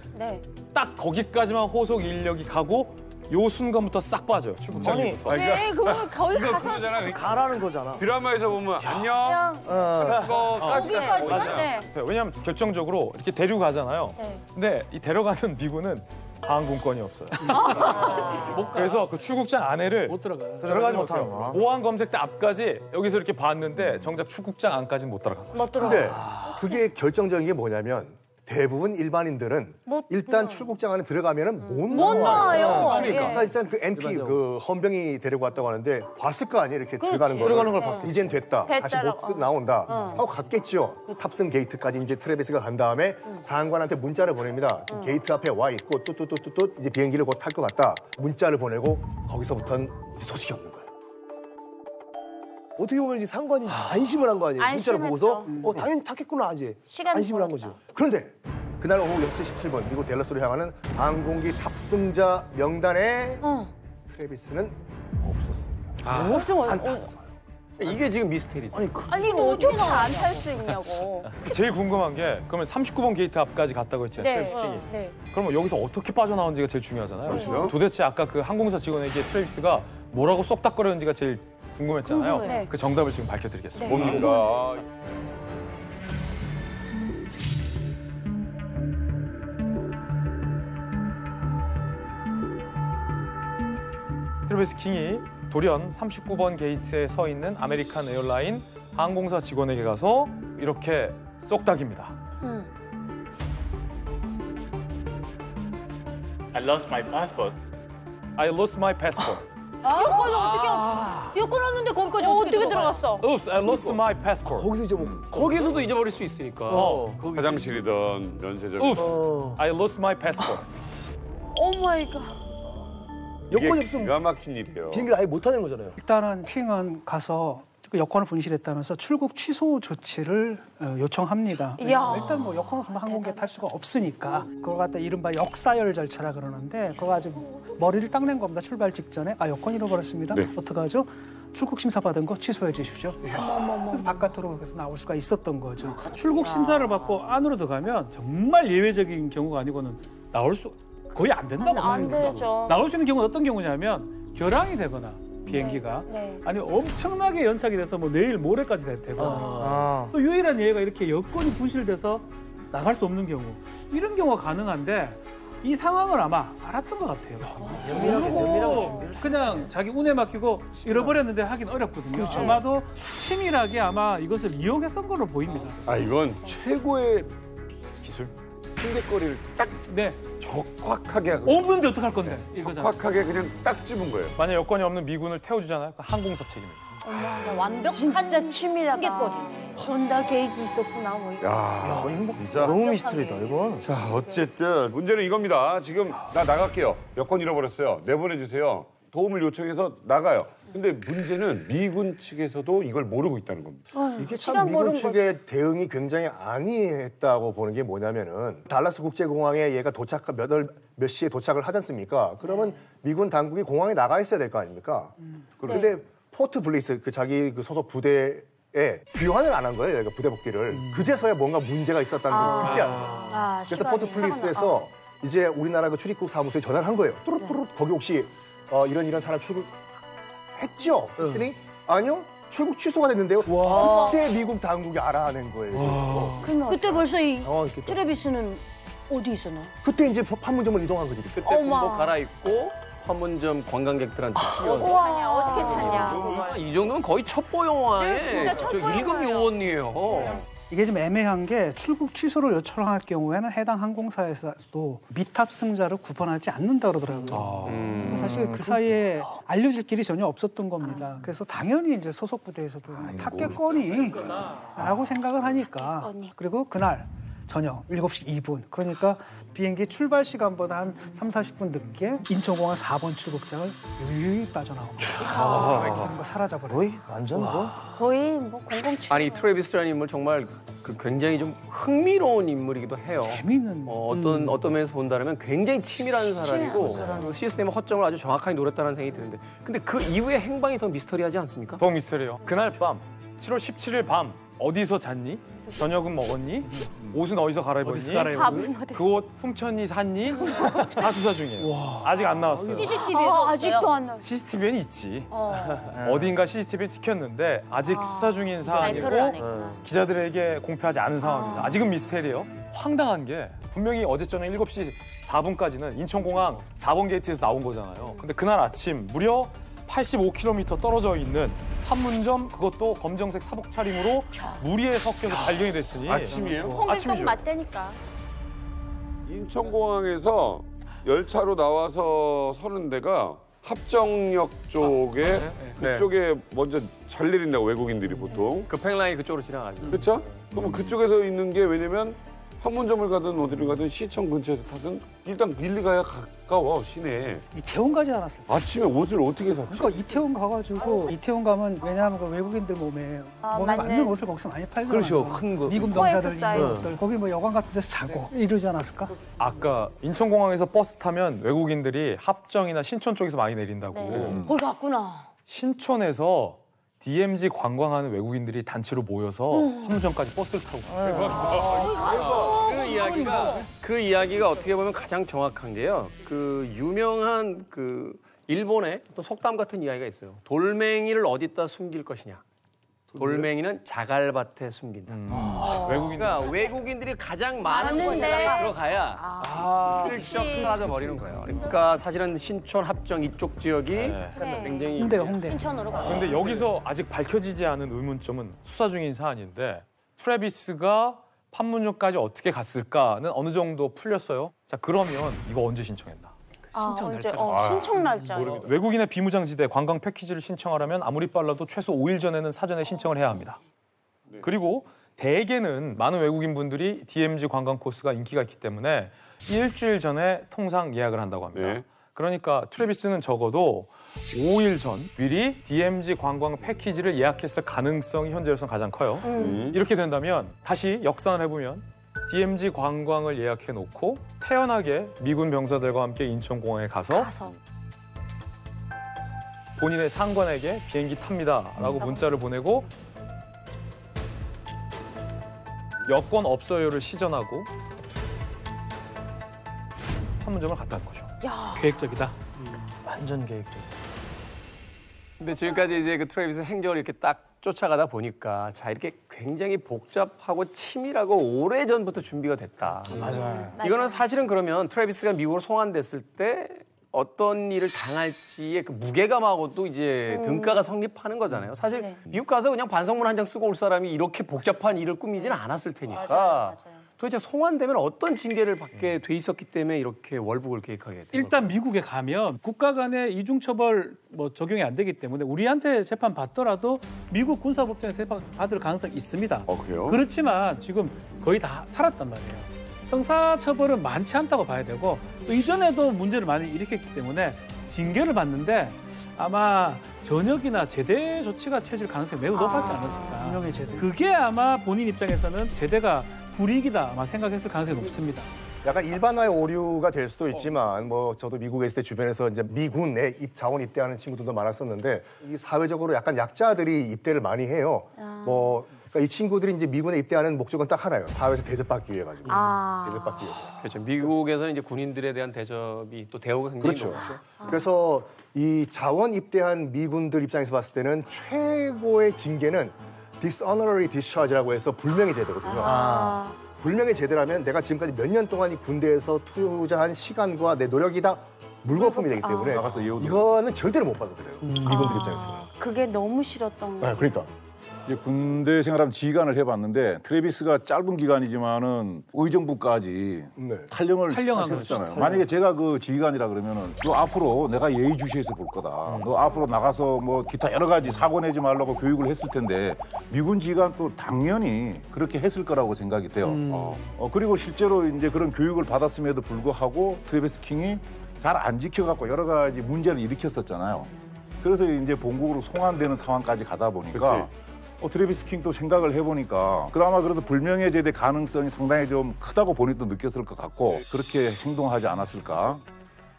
Speaker 10: 딱 거기까지만 호송 인력이 가고 요 순간부터 싹 빠져요. 출국장부터.
Speaker 8: 네,
Speaker 4: 그거 거기
Speaker 8: 이거
Speaker 4: 가서
Speaker 8: 그거잖아.
Speaker 9: 가라는 거잖아.
Speaker 8: 드라마에서 보면 안녕.
Speaker 4: 거기까지.
Speaker 10: 맞아요.
Speaker 4: 네.
Speaker 10: 왜냐하면 결정적으로 이렇게 데려가잖아요. 근데 이 데려가는 미군은 항공권이 없어요. 그래서 그 출국장 안에를 들어가지 못해요. 보안 검색 대 앞까지 여기서 이렇게 봤는데 정작 출국장 안까지는 못 들어가요.
Speaker 18: 근데 그게 결정적인 게 뭐냐면 대부분 일반인들은 일단 출국장 안에 들어가면은 못 나와요. 그러니까 일단 그 NP 그 헌병이 데리고 왔다고 하는데 봤을 거 아니에요. 이렇게 들어가는 걸 봤고 이젠 됐다. 다시 못 나온다. 하고 갔겠죠. 탑승 게이트까지 이제 트래비스가 간 다음에 상관한테 문자를 보냅니다. 지금 게이트 앞에 와 있고 또 이제 비행기를 곧 탈 것 같다. 문자를 보내고 거기서부터는 소식이 없는 거예요.
Speaker 9: 어떻게 보면 이제 상관이 안심을 한 거 아니에요? 문자를 보고서 당연히 탔겠구나 이제 안심을 한 거죠.
Speaker 18: 그런데 그날 오후 6시 17분 미국 댈러스로 향하는 항공기 탑승자 명단에 트래비스는 없었습니다. 안 탔어요.
Speaker 15: 이게 지금 미스테리죠.
Speaker 4: 아니 어떻게 안 탈 수 있냐고.
Speaker 10: 제일 궁금한 게 그러면 39번 게이트 앞까지 갔다고 했잖아요. 트래비스 킹이. 그러면 여기서 어떻게 빠져나온지가 제일 중요하잖아요.
Speaker 8: 그렇죠.
Speaker 10: 도대체 아까 그 항공사 직원에게 트래비스가 뭐라고 쏙닥거렸는지가 제일 궁금했잖아요.
Speaker 4: 궁금해.
Speaker 10: 그 정답을 지금 밝혀드리겠습니다.
Speaker 8: 뭡니까?
Speaker 10: 트래비스 킹이 돌연 39번 게이트에 서 있는 아메리칸 에어라인 항공사 직원에게 가서 이렇게 쏙닥입니다.
Speaker 2: I lost my passport.
Speaker 10: I lost my passport.
Speaker 4: 여권 어떻게? 여권 없는데 거기까지 어떻게 들어갔어?
Speaker 10: Oops, I lost my passport.
Speaker 9: 거기서 잊어먹고.
Speaker 15: 거기에서도 잊어버릴 수 있으니까.
Speaker 8: 화장실이든 면세점.
Speaker 10: Oops, I lost my passport.
Speaker 4: 오 마이 갓.
Speaker 9: 여권이 없으면
Speaker 8: 기가 막힌 일이에요.
Speaker 9: 비행기를 아예 못 타는 거잖아요.
Speaker 17: 일단은 킹은 가서 그 여권을 분실했다면서 출국 취소 조치를 요청합니다.
Speaker 4: 이야.
Speaker 17: 일단 뭐 여권 없으면 항공기에 탈 수가 없으니까 그걸 갖다 이른바 역사열 절차라 그러는데 그거 가지고 머리를 딱 낸 겁니다. 출발 직전에 여권 잃어버렸습니다. 어떡하죠? 출국 심사 받은 거 취소해 주십시오. 그래서 바깥으로 그래서 나올 수가 있었던 거죠.
Speaker 16: 출국 심사를 받고 안으로 들어가면 정말 예외적인 경우가 아니고는 나올 수 거의 안 된다고
Speaker 4: 안
Speaker 16: 보는 거죠.
Speaker 4: 되죠.
Speaker 16: 나올 수 있는 경우는 어떤 경우냐면 결항이 되거나 비행기가 아니 엄청나게 연착이 돼서 뭐 내일 모레까지 되거나 또 유일한 예가 이렇게 여권이 분실돼서 나갈 수 없는 경우 이런 경우가 가능한데 이 상황을 아마 알았던 것 같아요. 모르고 그냥 자기 운에 맡기고 잃어버렸는데 하긴 어렵거든요.
Speaker 9: 그렇죠.
Speaker 16: 아마도 치밀하게 아마 이것을 이용했던 걸로 보입니다.
Speaker 8: 이건 최고의 기술.
Speaker 9: 충격거리를 딱
Speaker 8: 적확하게 하고
Speaker 16: 없는데 어떡할 건데?
Speaker 8: 적확하게 그냥 딱 집은 거예요.
Speaker 10: 만약 여권이 없는 미군을 태워주잖아요. 그 항공사 책임입니다.
Speaker 4: 완벽한 진짜 치밀하다. 충격거리네. 혼다 계획이 있었구나 뭐 이거.
Speaker 8: 야, 진짜
Speaker 9: 너무 미스터리다 이건.
Speaker 8: 자, 어쨌든 문제는 이겁니다. 지금 나 나갈게요. 여권 잃어버렸어요. 내보내주세요. 도움을 요청해서 나가요. 근데 문제는 미군 측에서도 이걸 모르고 있다는 겁니다.
Speaker 18: 이게 참 미군 측의 대응이 굉장히 안이했다고 보는 게 뭐냐면은 달라스 국제공항에 얘가 몇 시에 도착을 하지 않습니까? 그러면 미군 당국이 공항에 나가 있어야 될 거 아닙니까? 그런데 포트 블리스 그 자기 그 소속 부대에 귀환을 안 한 거예요. 얘가 부대 복귀를. 그제서야 뭔가 문제가 있었다는 걸 그때 그래서 포트 블리스에서 이제 우리나라 그 출입국 사무소에 전화를 한 거예요. 뚜루뚜루 거기 혹시 이런 사람 출국했죠? 그랬더니 아니요. 출국 취소가 됐는데요. 그때 미국 당국이 알아낸 거예요.
Speaker 4: 그때 벌써 이 트래비스는 어디 있었나요?
Speaker 18: 그때 이제 판문점으로 이동한 거지.
Speaker 15: 그때 군복 갈아입고 판문점 관광객들한테 끼어서.
Speaker 4: 와, 어떻게 찾냐.
Speaker 15: 이 정도면 거의 첩보 영화의
Speaker 4: 진짜 첩보
Speaker 15: 저 1급 요원이에요.
Speaker 17: 이게 좀 애매한 게 출국 취소를 요청할 경우에는 해당 항공사에서도 미탑승자를 구분하지 않는다 그러더라고요. 사실 그 사이에 알려질 길이 전혀 없었던 겁니다. 그래서 당연히 이제 소속 부대에서도 탔겠거니 라고 생각을 하니까 그리고 그날 저녁 7시 2분. 그러니까 비행기 출발 시간보다 한 3, 40분 늦게 인천공항 4번 출국장을 유유히 빠져나옵니다. 모든 거 사라져버려요.
Speaker 9: 거의 완전 뭐.
Speaker 4: 거의 뭐 007.
Speaker 15: 아니 트래비스라는 인물 정말 굉장히 좀 흥미로운 인물이기도 해요.
Speaker 17: 재미있는.
Speaker 15: 어떤 면에서 본다면 굉장히 치밀한 사람이고 그리고 시스템의 허점을 아주 정확하게 노렸다는 생각이 드는데 근데 그 이후의 행방이 더 미스터리하지 않습니까?
Speaker 10: 더 미스터리요. 그날 밤 7월 17일 밤 어디서 잤니? 저녁은 먹었니? 옷은 어디서 갈아입었니? 그 옷 훔쳤니? 샀니? 다 수사 중이에요. 아직 안 나왔어요.
Speaker 4: CCTV에도 아직도 안 나왔어요.
Speaker 10: CCTV는 있지. 어딘가 CCTV에 찍혔는데 아직 수사 중인
Speaker 4: 발표를 안
Speaker 10: 사안이고
Speaker 4: 했구나.
Speaker 10: 기자들에게 공표하지 않은 상황입니다. 아직은 미스테리예요. 황당한 게 분명히 어제 저녁 7시 4분까지는 인천공항 4번 게이트에서 나온 거잖아요. 근데 그날 아침 무려 85km 떨어져 있는 판문점 그것도 검정색 사복 차림으로 무리에 섞여서 발견이 됐으니
Speaker 8: 아침이에요?
Speaker 10: 아침이죠.
Speaker 4: 맞다니까.
Speaker 8: 인천공항에서 열차로 나와서 서는 데가 합정역 쪽에 그쪽에 먼저 잘 내린다고 외국인들이 보통.
Speaker 15: 그 팽라인이 그쪽으로 지나가죠.
Speaker 8: 그렇죠? 그러면 그쪽에서 있는 게 왜냐면 판문점을 가든 어디를 가든 시청 근처에서 타든 일단 밀리 가야 가까워 시내에.
Speaker 17: 이태원 가지 않았어요?
Speaker 8: 아침에 옷을 어떻게 샀지?
Speaker 17: 그러니까 이태원 가가지고 이태원 가면 왜냐하면 그 외국인들 몸에 맞는 옷을 거기서 많이 팔잖아요.
Speaker 9: 그렇죠. 큰 거.
Speaker 17: 미군 병사들 입는 옷들 거기 뭐 여관 같은 데서 자고 이러지 않았을까?
Speaker 10: 아까 인천공항에서 버스 타면 외국인들이 합정이나 신촌 쪽에서 많이 내린다고.
Speaker 4: 거기 갔구나.
Speaker 10: 신촌에서 DMZ 관광하는 외국인들이 단체로 모여서 판문점까지 버스를 타고
Speaker 15: 그 이야기가 어떻게 보면 가장 정확한 게요. 그 유명한 그 일본의 또 속담 같은 이야기가 있어요. 돌멩이를 어디다 숨길 것이냐. 돌멩이는 자갈밭에 숨긴다. 그러니까 외국인들이 가장 많은 곳에 들어가야 슬쩍 사라져 버리는 거예요. 그러니까 사실은 신촌, 합정 이쪽 지역이 굉장히
Speaker 17: 홍대.
Speaker 4: 신촌으로 가.
Speaker 10: 그런데 여기서 아직 밝혀지지 않은 의문점은 수사 중인 사안인데 트래비스가 판문점까지 어떻게 갔을까는 어느 정도 풀렸어요. 자 그러면 이거 언제 신청했나?
Speaker 4: 신청 날짜.
Speaker 10: 외국인의 비무장지대 관광 패키지를 신청하려면 아무리 빨라도 최소 5일 전에는 사전에 신청을 해야 합니다. 그리고 대개는 많은 외국인 분들이 DMZ 관광 코스가 인기가 있기 때문에 일주일 전에 통상 예약을 한다고 합니다. 그러니까 트래비스는 적어도 5일 전 미리 DMZ 관광 패키지를 예약했을 가능성이 현재로서는 가장 커요. 이렇게 된다면 다시 역산을 해보면 DMZ 관광을 예약해놓고 태연하게 미군 병사들과 함께 인천공항에 가서 본인의 상관에게 비행기 탑니다라고 문자를 보내고 여권 없어요를 시전하고 판문점을 갔다는 거죠.
Speaker 17: 계획적이다.
Speaker 9: 완전 계획적.
Speaker 15: 근데 지금까지 이제 그 트래비스 행적을 이렇게 딱 쫓아가다 보니까 자 이렇게 굉장히 복잡하고 치밀하고 오래전부터 준비가 됐다.
Speaker 9: 맞아요.
Speaker 15: 이거는 사실은 그러면 트래비스가 미국으로 송환됐을 때 어떤 일을 당할지의 그 무게감하고도 이제 등가가 성립하는 거잖아요. 사실 미국 가서 그냥 반성문 한 장 쓰고 올 사람이 이렇게 복잡한 일을 꾸미지는 않았을 테니까. 도대체 송환되면 어떤 징계를 받게 돼 있었기 때문에 이렇게 월북을 계획하게 된
Speaker 16: 일단 미국에 가면 국가 간의 이중처벌 적용이 안 되기 때문에 우리한테 재판 받더라도 미국 군사법정에서 재판 받을 가능성이 있습니다.
Speaker 8: 그래요?
Speaker 16: 그렇지만 지금 거의 다 살았단 말이에요. 형사처벌은 많지 않다고 봐야 되고 이전에도 문제를 많이 일으켰기 때문에 징계를 받는데 아마 전역이나 제대 조치가 취해질 가능성이 매우 높았지 않았을까.
Speaker 17: 분명히 제대.
Speaker 16: 그게 아마 본인 입장에서는 제대가 불이익이다 아마 생각했을 가능성이 높습니다.
Speaker 18: 약간 일반화의 오류가 될 수도 있지만 뭐 저도 미국에 있을 때 주변에서 이제 미군에 자원 입대하는 친구들도 많았었는데 이 사회적으로 약간 약자들이 입대를 많이 해요. 그러니까 이 친구들이 이제 미군에 입대하는 목적은 딱 하나예요. 사회에서 대접받기 위해 가지고. 대접받기 위해서.
Speaker 15: 그렇죠. 미국에서는 이제 군인들에 대한 대접이 또 대우가 굉장히
Speaker 18: 그렇죠.
Speaker 15: 높죠.
Speaker 18: 그래서 이 자원 입대한 미군들 입장에서 봤을 때는 최고의 징계는 dishonorary discharge라고 해서 불명예 제도거든요. 불명예 제대라면 내가 지금까지 몇 년 동안 이 군대에서 투자한 시간과 내 노력이 다 물거품이 되기 때문에 이거는 절대로 못 받아들여요. 미군들 입장에서는.
Speaker 4: 그게 너무 싫었던
Speaker 18: 네, 그러니까.
Speaker 11: 이제 군대 생활하면 지휘관을 해봤는데 트래비스가 짧은 기간이지만은 의정부까지 탈영을
Speaker 16: 탈영한
Speaker 11: 했었잖아요.
Speaker 16: 거죠.
Speaker 11: 만약에 제가 그 지휘관이라 그러면은 너 앞으로 내가 예의주시해서 볼 거다. 너 앞으로 나가서 뭐 기타 여러 가지 사고 내지 말라고 교육을 했을 텐데 미군 지휘관 또 당연히 그렇게 했을 거라고 생각이 돼요. 그리고 실제로 이제 그런 교육을 받았음에도 불구하고 트래비스 킹이 잘 안 지켜갖고 여러 가지 문제를 일으켰었잖아요. 그래서 이제 본국으로 송환되는 상황까지 가다 보니까 트래비스 킹도 생각을 해보니까 그나마 그래도 불명예제대 가능성이 상당히 좀 크다고 본인도 느꼈을 것 같고 그렇게 행동하지 않았을까.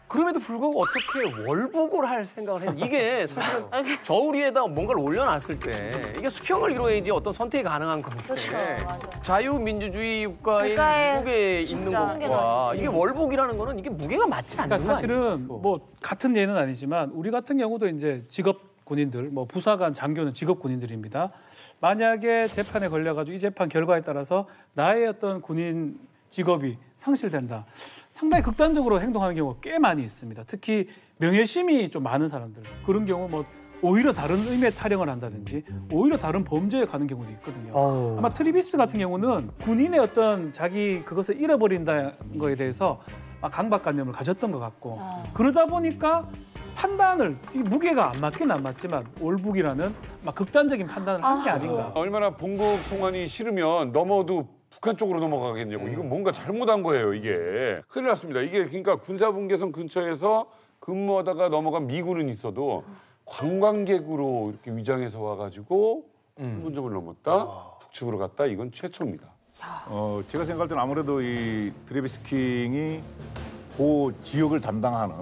Speaker 15: 그럼에도 불구하고 어떻게 월북을 할 생각을 했는지 이게 사실은 저울 위에다 뭔가를 올려놨을 때 이게 수평을 이루어야지 어떤 선택이 가능한 건데 자유민주주의 국가인 미국에 있는 것과 이게 월북이라는 거는 이게 무게가 맞지 않는
Speaker 16: 그러니까 사실은 뭐 같은 예는 아니지만 우리 같은 경우도 이제 직업 군인들, 뭐 부사관, 장교는 직업 군인들입니다. 만약에 재판에 걸려가지고 이 재판 결과에 따라서 나의 어떤 군인 직업이 상실된다. 상당히 극단적으로 행동하는 경우가 꽤 많이 있습니다. 특히 명예심이 좀 많은 사람들. 그런 경우 뭐 오히려 다른 의미의 탈영을 한다든지 오히려 다른 범죄에 가는 경우도 있거든요. 아마 트래비스 같은 경우는 군인의 어떤 자기 그것을 잃어버린다는 거에 대해서 강박관념을 가졌던 것 같고 그러다 보니까 판단을 이 무게가 안 맞긴 안 맞지만 월북이라는 막 극단적인 판단을 한 게 아닌가.
Speaker 8: 얼마나 본국 송환이 싫으면 넘어도 북한 쪽으로 넘어가겠냐고. 이건 뭔가 잘못한 거예요, 이게. 큰일 났습니다. 이게 그러니까 군사분계선 근처에서 근무하다가 넘어간 미군은 있어도 관광객으로 이렇게 위장해서 와가지고 혼점을 넘었다, 북측으로 갔다. 이건 최초입니다.
Speaker 11: 제가 생각할 때는 아무래도 이 트래비스 킹이 그 지역을 담당하는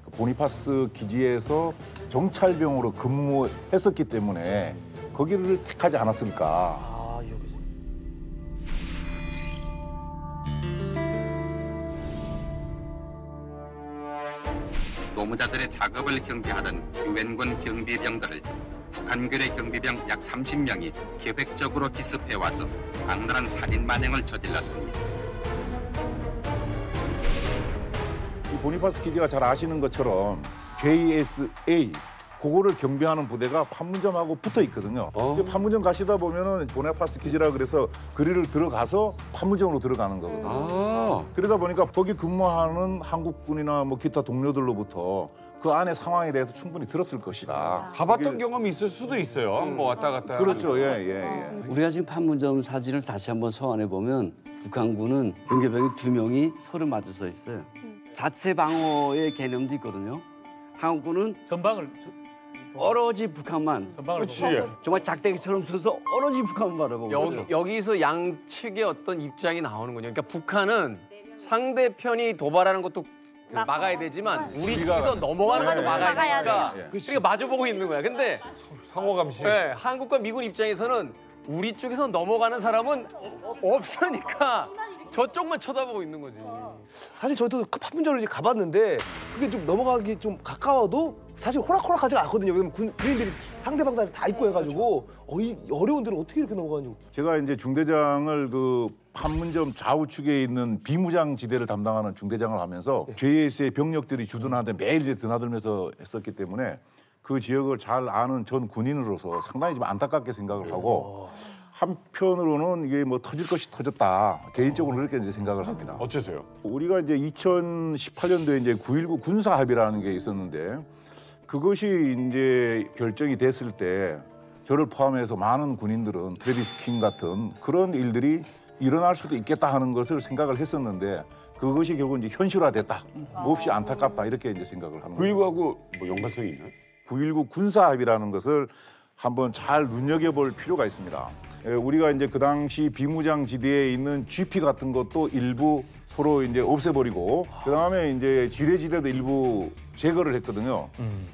Speaker 11: 그 보니파스 기지에서 정찰병으로 근무했었기 때문에 거기를 택하지 않았을까.
Speaker 2: 노무자들의 작업을 경비하던 유엔군 경비병들을 북한군의 경비병 약 30명이 계획적으로 기습해와서 악랄한 살인 만행을 저질렀습니다.
Speaker 11: 이 보니파스 기지가 잘 아시는 것처럼 JSA 그거를 경비하는 부대가 판문점하고 붙어 있거든요. 판문점 가시다 보면은 보니파스 기지라 그래서 거리를 들어가서 판문점으로 들어가는 거거든요. 그러다 보니까 거기 근무하는 한국군이나 뭐 기타 동료들로부터 그 안의 상황에 대해서 충분히 들었을 것이다.
Speaker 8: 가봤던 경험이 있을 수도 있어요. 뭐 왔다 갔다.
Speaker 11: 그렇죠. 예.
Speaker 22: 우리가 지금 판문점 사진을 다시 한번 소환해 보면 북한군은 경계병이 2명이 서로 마주 서 있어요. 자체 방어의 개념도 있거든요. 한국군은
Speaker 16: 전방을
Speaker 22: 오로지 북한만.
Speaker 16: 그렇지.
Speaker 22: 정말 작대기처럼 서서 오로지 북한만 바라보고 있어요.
Speaker 15: 여기서 양측의 어떤 입장이 나오는군요. 그러니까 북한은 상대편이 도발하는 것도 막아야 되지만 우리 쪽에서 넘어가는 것도 막아야 되니까 그러니까 마주보고 있는 거야. 근데
Speaker 8: 상호감시.
Speaker 15: 네, 한국과 미군 입장에서는 우리 쪽에서 넘어가는 사람은 없으니까 저쪽만 쳐다보고 있는 거지.
Speaker 9: 사실 저도 판문점을 이제 가봤는데 그게 좀 넘어가기 좀 가까워도 사실 호락호락하지가 않거든요. 왜냐면 군인들이 상대방 다리 다 있고 해가지고 이 어려운 데를 어떻게 이렇게 넘어가냐고.
Speaker 11: 제가 이제 중대장을 그 판문점 좌우측에 있는 비무장 지대를 담당하는 중대장을 하면서 JS의 병력들이 주둔하는데 매일 이제 드나들면서 했었기 때문에 그 지역을 잘 아는 전 군인으로서 상당히 좀 안타깝게 생각을 하고 한편으로는 이게 뭐 터질 것이 터졌다. 개인적으로 그렇게 이제 생각을 합니다.
Speaker 8: 어째서요?
Speaker 11: 우리가 이제 2018년도에 이제 9.19 군사합의라는 게 있었는데 그것이 이제 결정이 됐을 때 저를 포함해서 많은 군인들은 트래비스 킹 같은 그런 일들이 일어날 수도 있겠다 하는 것을 생각을 했었는데 그것이 결국 이제 현실화됐다. 몹시 안타깝다 이렇게 이제 생각을 하는 거예요.
Speaker 8: 9.19하고 뭐 연관성이 있나요?
Speaker 11: 9.19 군사합의라는 것을 한번 잘 눈여겨볼 필요가 있습니다. 우리가 이제 그 당시 비무장 지대에 있는 GP 같은 것도 일부 서로 이제 없애버리고 그 다음에 이제 지뢰지대도 일부 제거를 했거든요.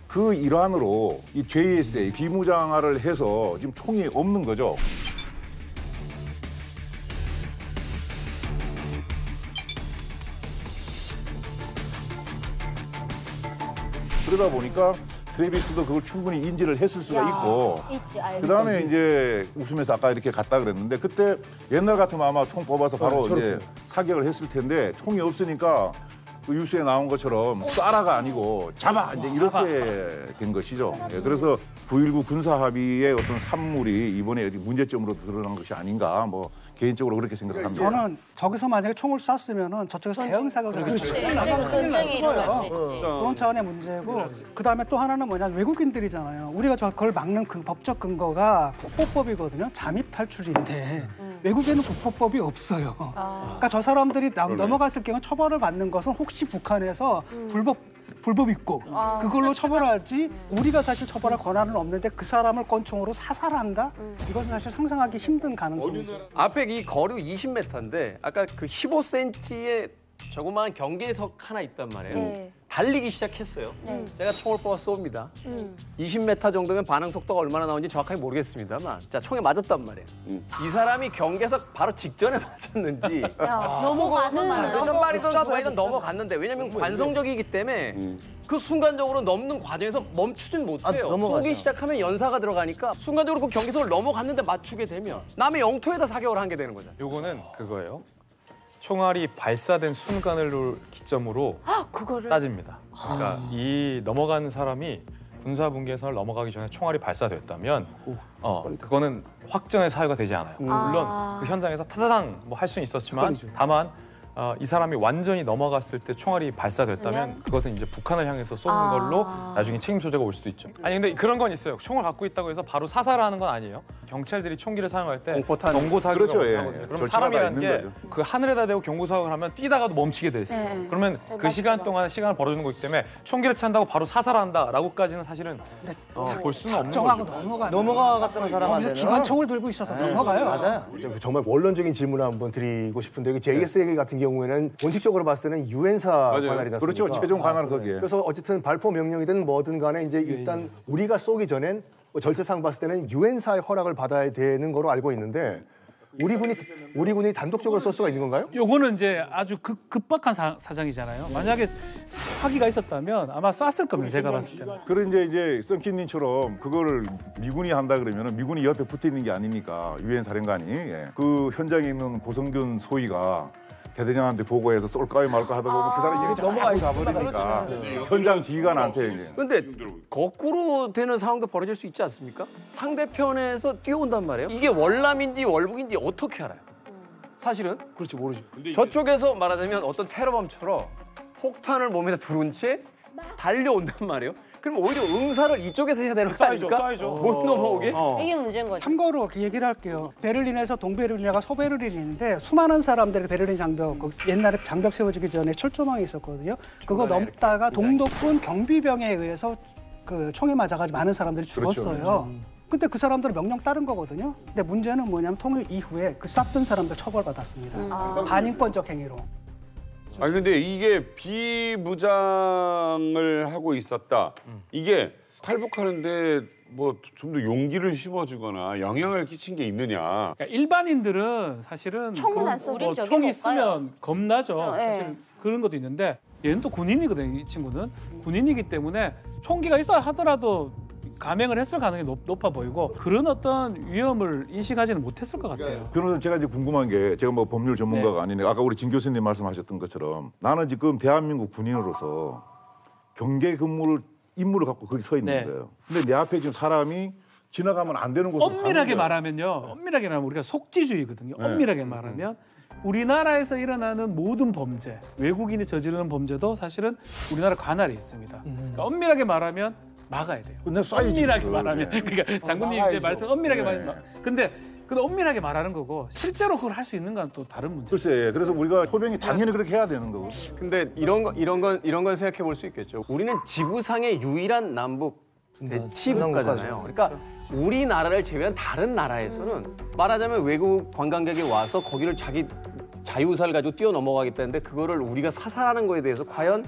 Speaker 11: 그 일환으로 이 JSA 비무장화를 해서 지금 총이 없는 거죠. 그러다 보니까 트래비스도 그걸 충분히 인지를 했을 수가 있고 그다음에 이제 웃으면서 아까 이렇게 갔다 그랬는데 그때 옛날 같으면 아마 총 뽑아서 바로 이제 사격을 했을 텐데 총이 없으니까 그 뉴스에 나온 것처럼 쏴라가 아니고 잡아 이제 이렇게 된 것이죠. 예, 그래서 9.19 군사 합의의 어떤 산물이 이번에 문제점으로 드러난 것이 아닌가 뭐 개인적으로 그렇게 생각합니다.
Speaker 17: 저는 저기서 만약에 총을 쐈으면은 저쪽에서 대응 사격을
Speaker 4: 그렇죠.
Speaker 17: 나가면 큰일 날
Speaker 4: 전쟁이 일어날 수
Speaker 17: 거예요.
Speaker 4: 있지.
Speaker 17: 그런 차원의 문제고 그다음에 또 하나는 뭐냐면 외국인들이잖아요. 우리가 저걸 막는 그 법적 근거가 국보법이거든요. 잠입 탈출인데 외국에는 국보법이 없어요. 그러니까 저 사람들이 넘어갔을 경우 처벌을 받는 것은 혹시 북한에서 불법 있고 그걸로 처벌하지 우리가 사실 처벌할 권한은 없는데 그 사람을 권총으로 사살한다? 이것은 사실 상상하기 힘든 가능성이죠.
Speaker 15: 앞에 이 거리 20m인데 아까 그 15cm의 조그마한 경계석 하나 있단 말이에요.
Speaker 3: 네.
Speaker 15: 달리기 시작했어요. 제가 총을 뽑아 쏩니다. 20m 정도면 반응 속도가 얼마나 나오는지 정확하게 모르겠습니다만 자 총에 맞았단 말이에요. 이 사람이 경계석 바로 직전에 맞았는지
Speaker 3: 넘어가는
Speaker 15: 몇 발이든 두 발이든 넘어갔는데 왜냐면 관성적이기 때문에 그 순간적으로 넘는 과정에서 멈추진 못해요. 쏘기 시작하면 연사가 들어가니까 순간적으로 그 경계석을 넘어갔는데 맞추게 되면 남의 영토에다 사격을 하게 되는 거죠.
Speaker 10: 요거는 그거예요. 총알이 발사된 순간을 기점으로 따집니다. 그러니까 이 넘어간 사람이 군사 분계선을 넘어가기 전에 총알이 발사됐다면 그거는 확전의 사유가 되지 않아요. 물론 그 현장에서 타다당 뭐 할 수는 있었지만 다만 이 사람이 완전히 넘어갔을 때 총알이 발사됐다면 그것은 이제 북한을 향해서 쏘는 걸로 나중에 책임 소재가 올 수도 있죠. 아니 근데 그런 건 있어요. 총을 갖고 있다고 해서 바로 사살하는 건 아니에요. 경찰들이 총기를 사용할 때 경고 사격을
Speaker 11: 그렇죠, 예.
Speaker 10: 하거든요. 그럼
Speaker 11: 절차가
Speaker 10: 사람이라는
Speaker 11: 있는
Speaker 10: 게
Speaker 11: 거죠.
Speaker 10: 그 하늘에다 대고 경고 사격을 하면 뛰다가도 멈추게 돼 있어요.
Speaker 3: 네.
Speaker 10: 그러면 그 시간 동안 시간을 벌어주는 거기 때문에 총기를 찬다고 바로 사살한다라고까지는 사실은 볼 수는 없는
Speaker 17: 작정하고
Speaker 10: 거죠.
Speaker 17: 넘어갔다는 사람한테는 기관총을 들고 있어도 넘어가요.
Speaker 18: 맞아요. 정말 원론적인 질문을 한번 드리고 싶은데 JSA 같은 경우에는 원칙적으로 봤을 때는 유엔사 관할이다.
Speaker 11: 그렇죠. 최종 관할은 거기에.
Speaker 18: 그래서 어쨌든 발포 명령이든 뭐든 간에 이제 일단 우리가 쏘기 전엔 뭐 절차상 봤을 때는 유엔사의 허락을 받아야 되는 거로 알고 있는데 우리 군이 단독적으로 쏠 수가 있는 건가요?
Speaker 16: 요거는 이제 아주 급박한 사정이잖아요. 만약에 파기가 있었다면 아마 쐈을 겁니다. 제가 봤을 때는.
Speaker 11: 그런 이제 썬킴님처럼 그거를 미군이 한다 그러면 미군이 옆에 붙어 있는 게 아닙니까? 유엔 사령관이. 예. 그 현장에 있는 고성균 소위가 대대장한테 보고해서 쏠까요 말까 하다 보면 그 사람이 이렇게 넘어가고 가버리니까 현장 지휘관한테 이제.
Speaker 15: 근데 거꾸로 되는 상황도 벌어질 수 있지 않습니까? 상대편에서 뛰어온단 말이에요. 이게 월남인지 월북인지 어떻게 알아요? 사실은
Speaker 9: 그렇지 모르죠.
Speaker 15: 저쪽에서 말하자면 어떤 테러범처럼 폭탄을 몸에다 두른 채 달려온단 말이에요. 그럼 오히려 응사를 이쪽에서 해야 되는 거 아닙니까? 못 넘어오게?
Speaker 4: 이게 문제인 거죠.
Speaker 17: 참고로 그 얘기를 할게요. 베를린에서 동베를린과 서베를린인데 수많은 사람들이 베를린 장벽, 그 옛날에 장벽 세워지기 전에 철조망이 있었거든요. 그거 넘다가 동독군 경비병에 의해서 그 총에 맞아가지고 많은 사람들이 죽었어요.
Speaker 9: 그렇죠.
Speaker 17: 근데 그 사람들은 명령 따른 거거든요. 근데 문제는 뭐냐면 통일 이후에 그 쐈던 사람들 처벌받았습니다. 반인권적 행위로.
Speaker 8: 아니 근데 이게 비무장을 하고 있었다. 이게 탈북하는데 뭐 좀 더 용기를 심어주거나 영향을 끼친 게 있느냐.
Speaker 16: 그러니까 일반인들은 사실은
Speaker 3: 총은 안 쏘고
Speaker 16: 뭐
Speaker 3: 저기
Speaker 16: 총이
Speaker 3: 못
Speaker 16: 있으면 겁나죠.
Speaker 3: 그렇죠, 예.
Speaker 16: 사실 그런 것도 있는데 얘는 또 군인이거든요. 이 친구는 군인이기 때문에 총기가 있어 하더라도 감행을 했을 가능성이 높아 보이고 그런 어떤 위험을 인식하지는 못했을 것 같아요.
Speaker 11: 변호사님 제가 이제 궁금한 게 제가 뭐 법률 전문가가 아니네. 아까 우리 진 교수님 말씀하셨던 것처럼 나는 지금 대한민국 군인으로서 경계 근무를 임무를 갖고 거기 서 있는 거예요. 근데 내 앞에 지금 사람이 지나가면 안 되는 곳으로
Speaker 16: 엄밀하게 말하면요. 엄밀하게 말하면 우리가 속지주의거든요. 엄밀하게 말하면 우리나라에서 일어나는 모든 범죄, 외국인이 저지르는 범죄도 사실은 우리나라 관할에 있습니다. 그러니까 엄밀하게 말하면 막아야 돼요. 엄밀하게 말하면. 그러니까 장군님 이제 말씀 엄밀하게 말하면. 근데 엄밀하게 말하는 거고 실제로 그걸 할 수 있는 건 또 다른 문제.
Speaker 11: 글쎄, 그래서 우리가 소병이 당연히 그렇게 해야 되는 거고.
Speaker 15: 근데 이런 건 생각해 볼 수 있겠죠. 우리는 지구상의 유일한 남북 대치 국가잖아요. 그러니까 우리나라를 제외한 다른 나라에서는 말하자면 외국 관광객이 와서 거기를 자기 자유사를 가지고 뛰어넘어가겠다는데 그거를 우리가 사살하는 거에 대해서 과연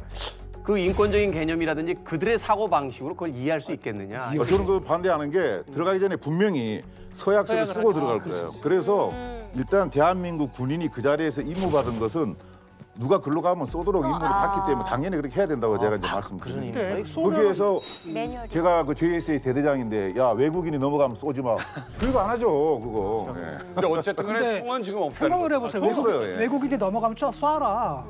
Speaker 15: 그 인권적인 개념이라든지 그들의 사고 방식으로 그걸 이해할 수 있겠느냐.
Speaker 11: 저는 그 반대하는 게 들어가기 전에 분명히 서약서를 쓰고 들어갈 거예요. 그래서 일단 대한민국 군인이 그 자리에서 임무받은 것은 누가 글로 가면 쏘도록 임무를 받기 때문에 당연히 그렇게 해야 된다고 제가 이제 말씀드립니다. 거기에서 제가 그 JSA 대대장인데 야 외국인이 넘어가면 쏘지 마. 그거 안 하죠 그거.
Speaker 8: 근데 어쨌든 간에 총은 지금 없다는
Speaker 17: 생각을 해보세요. 외국인이 넘어가면 쏴라.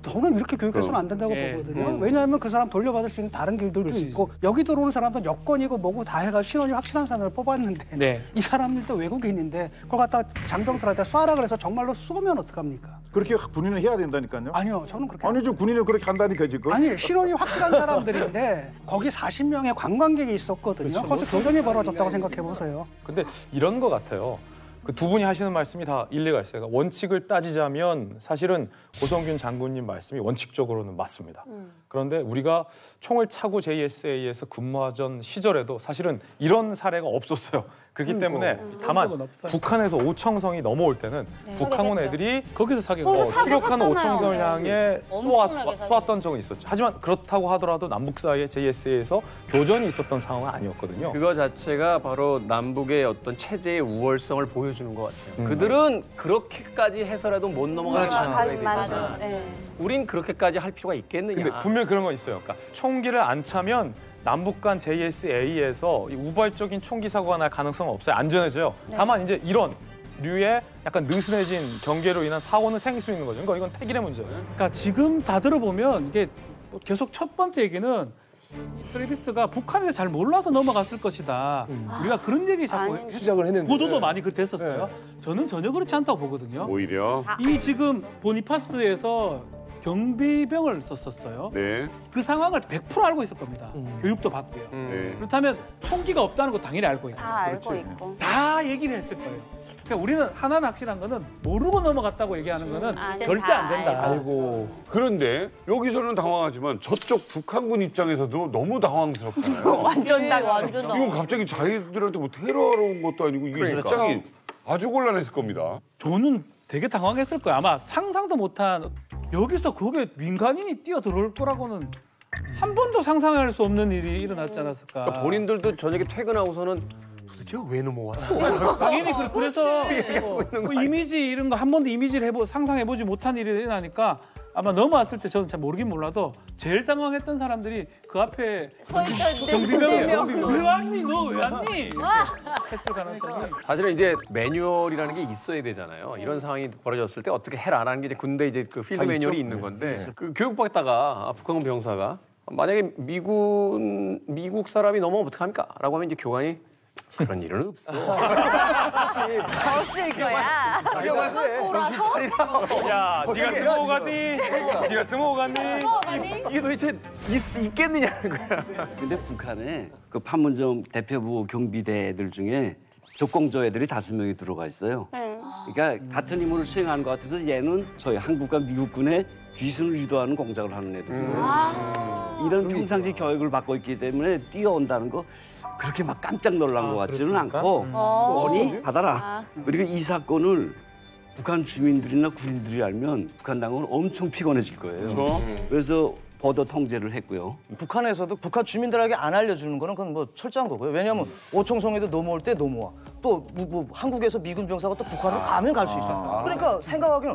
Speaker 17: 저는 이렇게 교육해서는 안 된다고 보거든요. 왜냐하면 그 사람 돌려받을 수 있는 다른 길들도 있고 여기 들어오는 사람들은 여권이고 뭐고 다 해가 신원이 확실한 사람을 뽑았는데 이 사람들도 외국인인데 그걸 갖다가 장병들한테 쏴라 그래서 정말로 쏘면 어떡합니까?
Speaker 11: 그렇게 군인은 해야 된다니까요.
Speaker 17: 아니요, 저는 그렇게
Speaker 11: 아니죠. 군인은 그렇게 한다니까 지금.
Speaker 17: 아니 신원이 확실한 사람들인데 거기 40명의 관광객이 있었거든요. 거기서 교전이 벌어졌다고 생각해 보세요.
Speaker 10: 근데 이런 것 같아요. 그 두 분이 하시는 말씀이 다 일리가 있어요. 그러니까 원칙을 따지자면 사실은 고성균 장군님 말씀이 원칙적으로는 맞습니다. 그런데 우리가 총을 차고 JSA에서 근무하던 시절에도 사실은 이런 사례가 없었어요. 그렇기 때문에 다만 북한에서 오청성이 넘어올 때는 북한군 애들이 거기서 추격하는 오청성을 향해 쏘았던 적은 있었죠. 하지만 그렇다고 하더라도 남북 사이에 JSA에서 교전이 있었던 상황은 아니었거든요.
Speaker 15: 그거 자체가 바로 남북의 어떤 체제의 우월성을 보여주는 것 같아요. 그들은 그렇게까지 해서라도 못 넘어가는 상황이 되잖아. 우린 그렇게까지 할 필요가 있겠느냐.
Speaker 10: 근데 분명 그런 건 있어요. 그러니까 총기를 안 차면 남북 간 JSA에서 우발적인 총기 사고가 날 가능성은 없어요. 안전해져요. 다만 이제 이런 류의 약간 느슨해진 경계로 인한 사고는 생길 수 있는 거죠. 그러니까 이건 택일의 문제예요.
Speaker 16: 그러니까 지금 다 들어보면 이게 계속 첫 번째 얘기는 트래비스가 북한에 잘 몰라서 넘어갔을 것이다. 우리가 그런 얘기 자꾸
Speaker 9: 시작을 했는데
Speaker 16: 보도도 많이 됐었어요. 저는 전혀 그렇지 않다고 보거든요.
Speaker 8: 오히려
Speaker 16: 이 지금 보니파스에서 경비병을 썼었어요.
Speaker 8: 네.
Speaker 16: 그 상황을 100% 알고 있을 겁니다. 교육도 받고요. 그렇다면 총기가 없다는 거 당연히 알고 있고.
Speaker 4: 다 알고 있고.
Speaker 16: 다 얘기를 했을 거예요. 그러니까 우리는 하나는 확실한 거는 모르고 넘어갔다고 얘기하는 거는 절대 안 된다.
Speaker 8: 알고. 그런데 여기서는 당황하지만 저쪽 북한군 입장에서도 너무 당황스럽잖아요.
Speaker 4: 완전
Speaker 8: 이건 갑자기 자기들한테 뭐 테러하러 온 것도 아니고 이게 입장이 아주 곤란했을 겁니다.
Speaker 16: 저는 되게 당황했을 거예요. 아마 상상도 못한 여기서 그게 민간인이 뛰어들어올 거라고는 한 번도 상상할 수 없는 일이 일어났지 않았을까.
Speaker 15: 그러니까 본인들도 저녁에 퇴근하고서는 도대체 왜 넘어왔어?
Speaker 16: 당연히 그래서 뭐 이미지 이런 거 한 번도 이미지를 상상해보지 못한 일이 일어나니까 아마 넘어왔을 때 저는 잘 모르긴 몰라도 제일 당황했던 사람들이 그 앞에 경비병이 왜 왔니? 너 왜 왔니? 했을 가능성이.
Speaker 15: 사실은 이제 매뉴얼이라는 게 있어야 되잖아요. 이런 상황이 벌어졌을 때 어떻게 해라라는 게 이제 군대 이제 그 필드 매뉴얼이 있는 건데 그 교육받다가 북한군 병사가 만약에 미국 사람이 넘어오면 어떡합니까? 라고 하면 이제 교관이 그런 일은 없어.
Speaker 4: 없을 거야.
Speaker 10: 야, 네가 드모 가니? 네가 드모 가니?
Speaker 15: 이게 도대체 있겠느냐는 거야.
Speaker 22: 근데 북한에 그 판문점 대표부 경비대들 중에 적공조 애들이 5명이 들어가 있어요. 그러니까 같은 임무를 수행하는 것 같으면서 얘는 저희 한국과 미국군의 귀순을 유도하는 공작을 하는 애들이에요. 이런 평상시 교육을 받고 있기 때문에 뛰어온다는 거 그렇게 막 깜짝 놀란 것 같지는 않고 뻔히 받아라. 그리고 이 사건을 북한 주민들이나 군인들이 알면 북한 당국은 엄청 피곤해질 거예요. 그래서 보도 통제를 했고요.
Speaker 5: 북한에서도 북한 주민들에게 안 알려주는 거는 그건 뭐 철저한 거고요. 왜냐하면 오청성에도 넘어올 때 넘어와. 또 뭐 한국에서 미군 병사가 또 북한으로 가면 갈 수 있어. 그러니까 생각하기는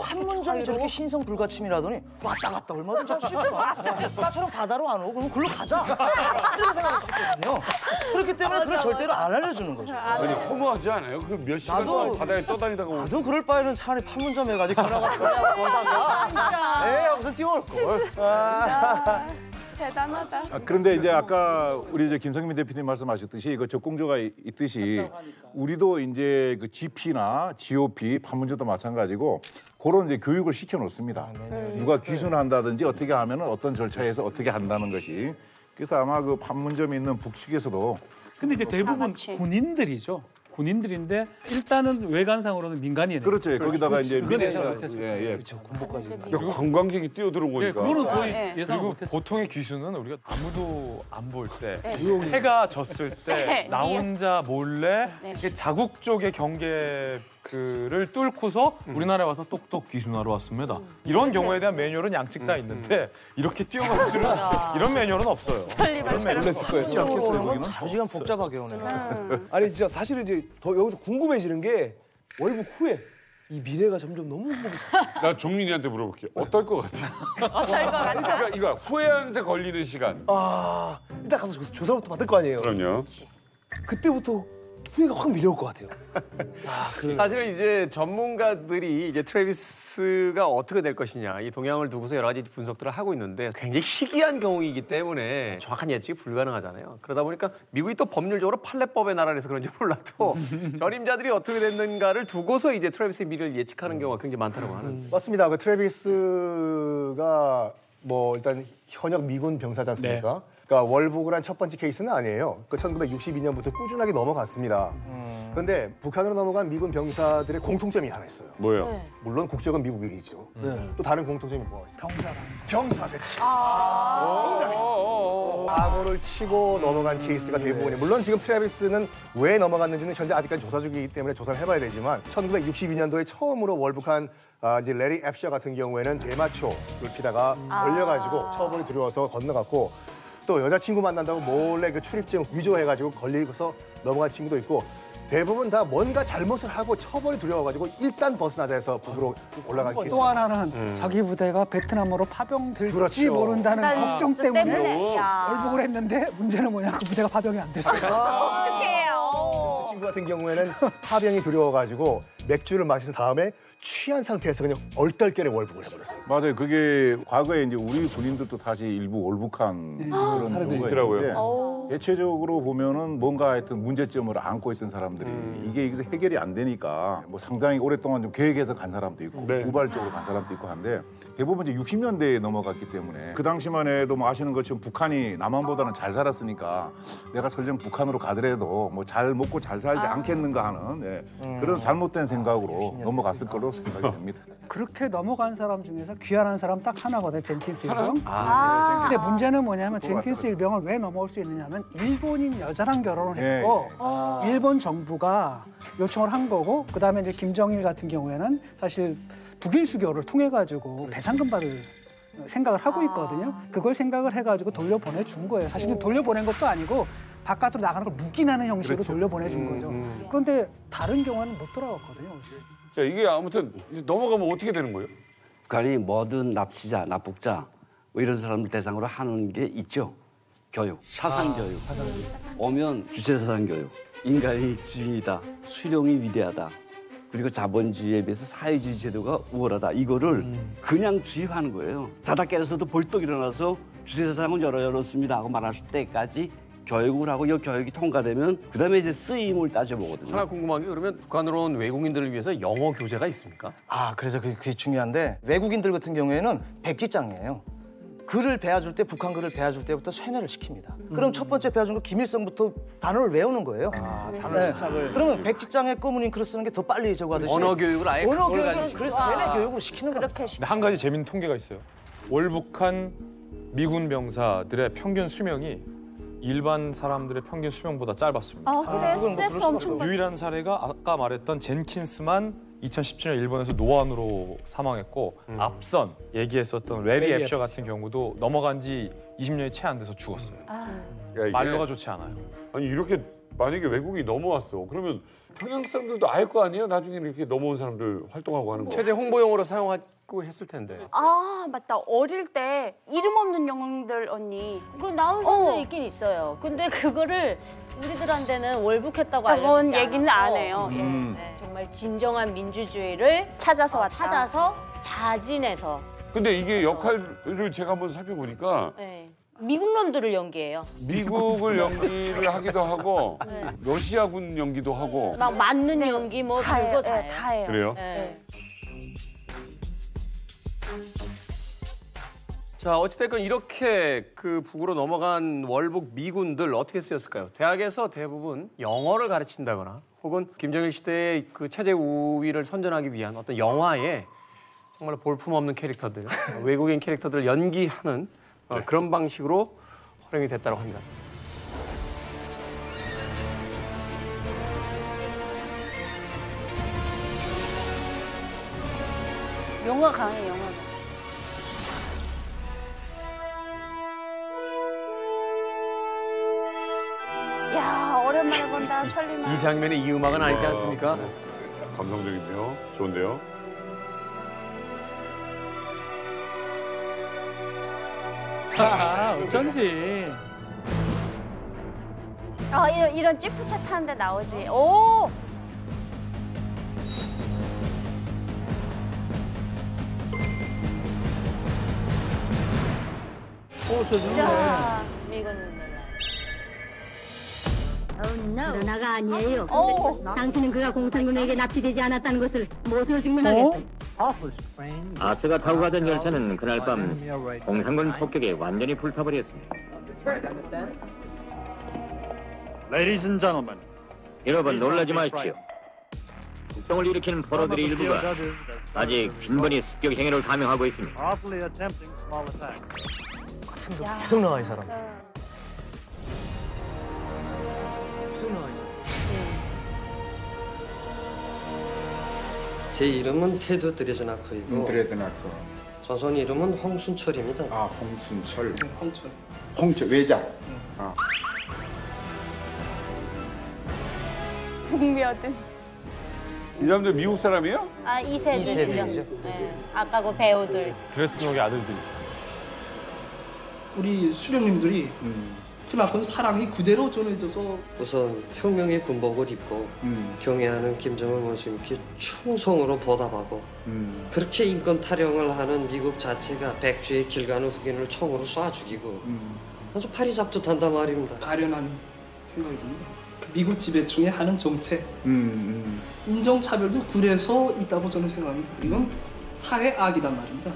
Speaker 5: 판문점이 저렇게 신성 불가침이라더니 왔다 갔다 얼마든지 할 수 있어. 나처럼 바다로 안 오고 그럼 글로 가자. 이런 생각을 했거든요. 그렇기 때문에 그걸 절대로 안 알려주는 거죠.
Speaker 8: 아니 허무하지 않아요? 그 몇 시간 동안 바다에 떠다니다가
Speaker 5: 나도 그럴 바에는 차라리 판문점에 가지고 나갔어요. 에이 무슨 뛰어올 걸.
Speaker 4: 대단하다.
Speaker 11: 그런데 이제 아까 우리 이제 김성민 대표님 말씀하셨듯이 그 적공조가 있듯이 우리도 이제 그 GP나 GOP 판문점도 마찬가지고 그런 이제 교육을 시켜 놓습니다. 누가 귀순한다든지 어떻게 하면은 어떤 절차에서 어떻게 한다는 것이. 그래서 아마 그 판문점에 있는 북측에서도
Speaker 16: 근데 이제 대부분 군인들이죠. 군인들인데 일단은 외관상으로는 민간이에요.
Speaker 11: 그렇죠. 거기다가 이제
Speaker 16: 그건 예상 못했어요.
Speaker 11: 그렇죠.
Speaker 9: 군복까지.
Speaker 8: 관광객이 뛰어들어온 거니까.
Speaker 16: 그거는 거의 예상
Speaker 10: 그리고
Speaker 16: 못했어요.
Speaker 10: 보통의 귀순은 우리가 아무도 안 볼 때, 해가 졌을 때 나 혼자 몰래 이렇게 자국 쪽의 경계를 뚫고서 우리나라에 와서 똑똑 귀순하러 왔습니다. 이런 경우에 대한 매뉴얼은 양측 다 있는데 이렇게 뛰어갈 줄은 이런 매뉴얼은 없어요.
Speaker 9: 이런 매뉴얼 했을 거예요. 진짜 않겠어요.
Speaker 5: 자주시간 복잡하게 오네.
Speaker 9: 아니 진짜 사실은 이제 더 여기서 궁금해지는 게 월북 후에 이 미래가 점점 너무 궁금해.
Speaker 8: 나 종민이한테 물어볼게요. 어떨 것 같아?
Speaker 4: 어떨 것 같아?
Speaker 8: 그러니까 이거 후회하는데 걸리는 시간.
Speaker 9: 일단 가서 조사부터 받을 거 아니에요.
Speaker 8: 그럼요.
Speaker 9: 그때부터 후회가 확 밀려올 것 같아요.
Speaker 15: 사실은 이제 전문가들이 이제 트래비스가 어떻게 될 것이냐 이 동향을 두고서 여러 가지 분석들을 하고 있는데 굉장히 희귀한 경우이기 때문에 정확한 예측이 불가능하잖아요. 그러다 보니까 미국이 또 법률적으로 판례법의 나라라서 그런지 몰라도 전임자들이 어떻게 됐는가를 두고서 이제 트래비스의 미래를 예측하는 경우가 굉장히 많다고 하는.
Speaker 18: 맞습니다. 그 트래비스가 뭐 일단 현역 미군 병사지 않습니까?
Speaker 15: 네.
Speaker 18: 그러니까 월북을 한 첫 번째 케이스는 아니에요. 그 1962년부터 꾸준하게 넘어갔습니다. 그런데 북한으로 넘어간 미군 병사들의 공통점이 하나 있어요.
Speaker 8: 뭐예요?
Speaker 4: 네.
Speaker 18: 물론 국적은 미국인이죠. 또 다른 공통점이 뭐가 있어요? 병사, 그치. 사고를 치고 넘어간 케이스가 대부분이에요. 물론 지금 트래비스는 왜 넘어갔는지는 현재 아직까지 조사 중이기 때문에 조사를 해봐야 되지만 1962년도에 처음으로 월북한 이제 레리 앱셔 같은 경우에는 대마초를 피다가 걸려가지고 처벌이 들어와서 건너갔고 또 여자친구 만난다고 몰래 그 출입증 위조해가지고 걸리고서 넘어간 친구도 있고 대부분 다 뭔가 잘못을 하고 처벌이 두려워가지고 일단 벗어나자 해서 북으로 올라간 케이스.
Speaker 17: 또 하나는 자기 부대가 베트남으로 파병될지
Speaker 18: 그렇죠.
Speaker 17: 모른다는
Speaker 4: 일단
Speaker 17: 걱정
Speaker 4: 그
Speaker 17: 때문에
Speaker 4: 때문에. 야.
Speaker 17: 월북을 했는데 문제는 뭐냐 그 부대가 파병이 안 됐어요.
Speaker 4: 어떡해요.
Speaker 18: 그 친구 같은 경우에는 파병이 두려워가지고 맥주를 마신 다음에 취한 상태에서 그냥 얼떨결에 월북을 해버렸어요.
Speaker 11: 맞아요. 그게 과거에 이제 우리 군인들도 사실 일부 월북한 그런
Speaker 8: 사례들이
Speaker 11: 경우가
Speaker 8: 있더라고요.
Speaker 11: 있는데 대체적으로 보면은 뭔가 하여튼 문제점을 안고 있던 사람들이 이게 여기서 해결이 안 되니까 뭐 상당히 오랫동안 좀 계획해서 간 사람도 있고 우발적으로 간 사람도 있고 한데 대부분 이제 60년대에 넘어갔기 때문에 그 당시만 해도 뭐 아시는 것처럼 북한이 남한보다는 잘 살았으니까 내가 설령 북한으로 가더라도 뭐 잘 먹고 잘 살지 않겠는가 하는 그런 잘못된 생각으로 넘어갔을 걸로 생각이 됩니다.
Speaker 17: 그렇게 넘어간 사람 중에서 귀환한 사람 딱 하나거든요. 젠킨스 일병.
Speaker 4: 아.
Speaker 17: 근데 문제는 뭐냐면 젠킨스 일병을 왜 넘어올 수 있느냐면 일본인 여자랑 결혼을 했고 일본 정부가 요청을 한 거고 그다음에 이제 김정일 같은 경우에는 사실 북일 수교를 통해 가지고 배상금 받을 생각을 하고 있거든요. 그걸 생각을 해가지고 돌려보내준 거예요. 사실 돌려보낸 것도 아니고 바깥으로 나가는 걸 묵인하는 형식으로
Speaker 8: 그렇죠.
Speaker 17: 돌려보내준 거죠. 그런데 다른 경우는 못 돌아왔거든요.
Speaker 8: 자, 이게 아무튼 이제 넘어가면 어떻게 되는 거예요?
Speaker 22: 북한이 모든 납치자, 납북자 뭐 이런 사람들 대상으로 하는 게 있죠. 교육, 사상교육. 오면 주체사상교육. 인간이 주인이다. 수령이 위대하다. 그리고 자본주의에 비해서 사회주의 제도가 우월하다. 이거를 그냥 주입하는 거예요. 자다 깨서도 벌떡 일어나서 주체사상은 열었습니다 하고 말할 때까지 교육을 하고 이 교육이 통과되면 그다음에 이제 쓰임을 따져보거든요.
Speaker 15: 하나 궁금한 게 그러면 북한으로 온 외국인들을 위해서 영어 교재가 있습니까?
Speaker 5: 그래서 그게 중요한데 외국인들 같은 경우에는 백지장이에요. 글을 배워줄 때 북한 글을 배워줄 때부터 세뇌를 시킵니다. 그럼 첫 번째 배워준 거 김일성부터 단어를 외우는 거예요. 단어 시작을. 그러면 백지장에 검은 잉크를 쓰는 게 더 빨리 저거 하듯이
Speaker 15: 언어 교육을 아예
Speaker 5: 언어
Speaker 15: 그걸
Speaker 5: 교육을
Speaker 15: 가지고
Speaker 5: 그래서 세뇌 교육으로 시키는 거예요.
Speaker 10: 근데 한 가지 재밌는 통계가 있어요. 월북한 미군 병사들의 평균 수명이 일반 사람들의 평균 수명보다 짧았습니다.
Speaker 4: 그래 스트레스 엄청 받.
Speaker 10: 유일한 사례가 아까 말했던 젠킨스만 2017년 일본에서 노안으로 사망했고 앞선 얘기했었던 레리 앱셔 같은 경우도 넘어간 지 20년이 채 안 돼서 죽었어요. 말로가 좋지 않아요.
Speaker 8: 아니 이렇게 만약에 외국이 넘어왔어. 그러면 평양 사람들도 알 거 아니에요? 나중에 이렇게 넘어온 사람들 활동하고 하는 거.
Speaker 15: 체제 홍보용으로 사용하고 했을 텐데.
Speaker 3: 아 맞다. 어릴 때 이름 없는 영웅들 언니.
Speaker 4: 그 나온 사람들 있긴 있어요. 근데 그거를 우리들한테는 월북했다고
Speaker 3: 그건
Speaker 4: 알려주지
Speaker 3: 얘기는
Speaker 4: 않았고,
Speaker 3: 안 해요.
Speaker 4: 네, 정말 진정한 민주주의를 찾아서 자진해서.
Speaker 8: 근데 이게 역할을 제가 한번 살펴보니까
Speaker 4: 네. 미국 놈들을 연기해요.
Speaker 8: 미국을 연기를 하기도 하고 러시아군 연기도 하고
Speaker 4: 막 맞는 연기 뭐
Speaker 3: 다
Speaker 4: 별거
Speaker 3: 해요. 다 해요.
Speaker 8: 그래요?
Speaker 4: 네.
Speaker 15: 자, 어찌됐건 이렇게 그 북으로 넘어간 월북 미군들 어떻게 쓰였을까요? 대학에서 대부분 영어를 가르친다거나 혹은 김정일 시대의 그 체제 우위를 선전하기 위한 어떤 영화에 정말 볼품없는 캐릭터들, 외국인 캐릭터들을 연기하는 그런 방식으로 활용이 됐다고 합니다.
Speaker 3: 영화 강해 영화. 야 오랜만에 본다 천리만.
Speaker 15: 이 장면의 이 음악은 아니지 않습니까?
Speaker 8: 감성적인데요. 좋은데요.
Speaker 16: 어쩐지.
Speaker 3: 이런 찌푸차 타는데 나오지. 오.
Speaker 17: 저
Speaker 3: 야.
Speaker 4: 미군
Speaker 6: 그러나가 아니에요.
Speaker 3: 오.
Speaker 6: 당신은 그가 공산군에게 납치되지 않았다는 것을 무엇으로 증명하겠어요?
Speaker 7: 아스가 타고 가던 열차는 그날 밤 공산군 폭격에 완전히 불타버렸습니다.
Speaker 21: Ladies and gentlemen,
Speaker 7: 여러분 놀라지 마십시오. 폭동을 일으키는 포로들의 일부가 아직 빈번히 습격 행위를 감행하고 있습니다.
Speaker 21: awfully attempting small attacks.
Speaker 5: 계속 나와 이 사람.
Speaker 23: 제 이름은 테드 드레즈나크이고
Speaker 24: 드레즈나크.
Speaker 23: 조선 이름은 홍순철입니다.
Speaker 24: 아, 홍순철.
Speaker 23: 홍철.
Speaker 24: 홍철 외자. 아.
Speaker 3: 북미어든.
Speaker 8: 이 사람들 미국 사람이에요?
Speaker 4: 아, 2세들이죠. 네. 아까 그 배우들.
Speaker 10: 드레스녹의 아들들이.
Speaker 25: 우리 수령님들이 그만큼 사랑이 그대로 전해져서
Speaker 23: 우선 혁명의 군복을 입고 경애하는 김정은 원수님께 충성으로 보답하고 그렇게 인권 타령을 하는 미국 자체가 백주의 길 가는 흑인을 총으로 쏴 죽이고 아주 파리잡듯한단 말입니다.
Speaker 25: 가련한 생각이 듭니다. 미국 지배 중에 하는 정책, 인종차별도 그래서 있다고 저는 생각합니다. 이건 사회 악이단 말입니다.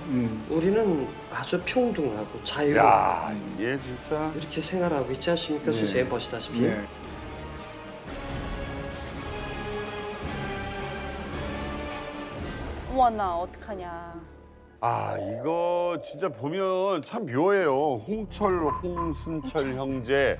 Speaker 23: 우리는 아주 평등하고 자유롭고
Speaker 8: 야, 이게 진짜
Speaker 23: 이렇게 생활하고 있지 않습니까?
Speaker 8: 네.
Speaker 23: 선생님 보시다시피.
Speaker 8: 네.
Speaker 3: 어머나 어떡하냐.
Speaker 8: 아, 이거 진짜 보면 참 묘해요. 홍순철 형제.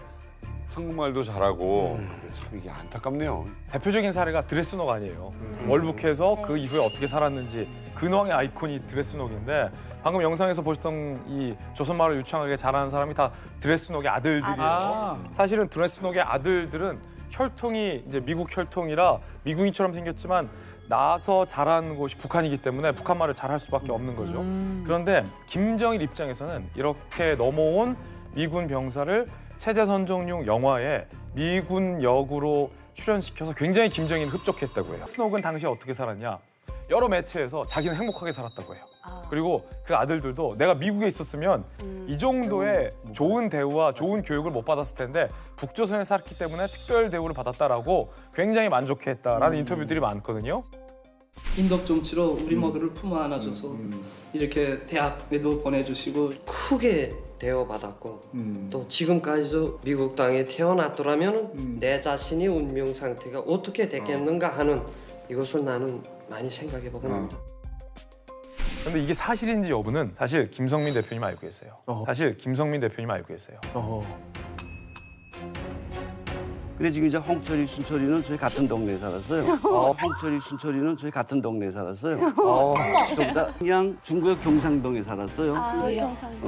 Speaker 8: 한국말도 잘하고 참 이게 안타깝네요.
Speaker 10: 대표적인 사례가 드레스녹 아니에요. 월북해서 그 이후에 어떻게 살았는지 근황의 아이콘이 드레스녹인데 방금 영상에서 보셨던 이 조선말을 유창하게 잘하는 사람이 다 드레스녹의 아들들이에요. 사실은 드레스녹의 아들들은 혈통이 이제 미국 혈통이라 미국인처럼 생겼지만 나서 자란 곳이 북한이기 때문에 북한말을 잘할 수밖에 없는 거죠. 그런데 김정일 입장에서는 이렇게 넘어온 미군 병사를 체제선정용 영화에 미군 역으로 출연시켜서 굉장히 김정일이 흡족했다고 해요. 스녹은 당시에 어떻게 살았냐? 여러 매체에서 자기는 행복하게 살았다고 해요. 그리고 그 아들들도 내가 미국에 있었으면 이 정도의 좋은 대우와 좋은 교육을 못 받았을 텐데 북조선에 살았기 때문에 특별 대우를 받았다라고 굉장히 만족해했다라는 인터뷰들이 많거든요.
Speaker 25: 인덕 정치로 우리 모두를 품어 안아줘서 이렇게 대학에도 보내주시고
Speaker 23: 크게 대우받았고 또 지금까지도 미국 땅에 태어났더라면 내 자신의 운명 상태가 어떻게 됐겠는가 하는 이것을 나는 많이 생각해보고 합니다.
Speaker 10: 그런데 이게 사실인지 여부는 사실 김성민 대표님 알고 계세요. 사실 김성민 대표님 알고 계세요.
Speaker 22: 근데 지금 이제 홍철이, 순철이는 저희 같은 동네에 살았어요. 홍철이, 순철이는 저희 같은 동네에 살았어요. 저보다 그냥 중국 경상동에 살았어요.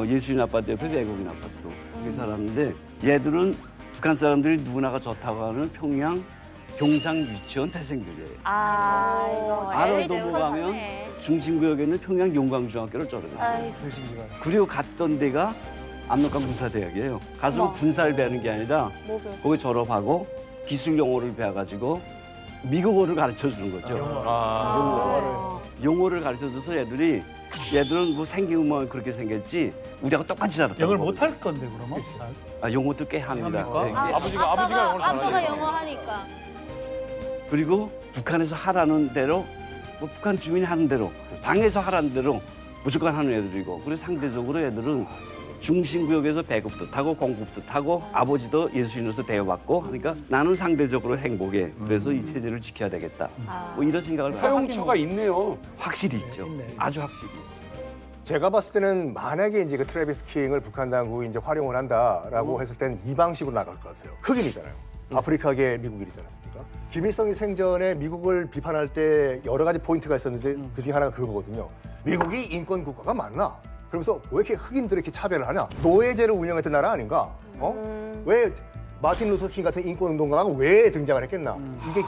Speaker 22: 예수인 아파트 옆에 외국인 아파트 거기 살았는데 얘들은 북한 사람들이 누구나가 좋다고 하는 평양 경상 유치원 태생들이에요. 알아 넘어가면 중심구역에 있는 평양 용광중학교를 졸업했어요. 그리고 갔던 데가 압록강 군사대학이에요. 가서 군사를 배우는 게 아니라 거기 졸업하고 기술 용어를 배워가지고 미국어를 가르쳐주는 거죠. 용어를 가르쳐줘서 얘들은 뭐 생기면 뭐 그렇게 생겼지 우리하고 똑같이 자랐다고.
Speaker 17: 영어를 못할 건데 그러면?
Speaker 22: 용어도 꽤 합니다. 네,
Speaker 10: 아버지가 영어를 잘하니까.
Speaker 4: 아빠가 영어 하니까.
Speaker 22: 그리고 북한에서 하라는 대로 뭐 북한 주민이 하는 대로 당에서 하라는 대로 무조건 하는 애들이고 그래서 상대적으로 애들은 중심구역에서 배급도 타고 공급도 타고 아버지도 예수인으로서 대우받고 하니까 나는 상대적으로 행복해. 그래서 이 체제를 지켜야 되겠다. 뭐 이런 생각을
Speaker 8: 사용처가 있네요.
Speaker 22: 확실히 있죠. 아주 확실히.
Speaker 18: 제가 봤을 때는 만약에 이제 그 트래비스 킹을 북한 당국이 이제 활용을 한다라고 했을 때는 이 방식으로 나갈 것 같아요. 흑인이잖아요. 아프리카계 미국인이지 않았습니까? 김일성이 생전에 미국을 비판할 때 여러 가지 포인트가 있었는데 그 중에 하나가 그거거든요. 미국이 인권 국가가 맞나? 그러면서 왜 이렇게 흑인들을 이렇게 차별을 하냐? 노예제를 운영했던 나라 아닌가? 왜 마틴 루터 킹 같은 인권운동가가 왜 등장을 했겠나? 이게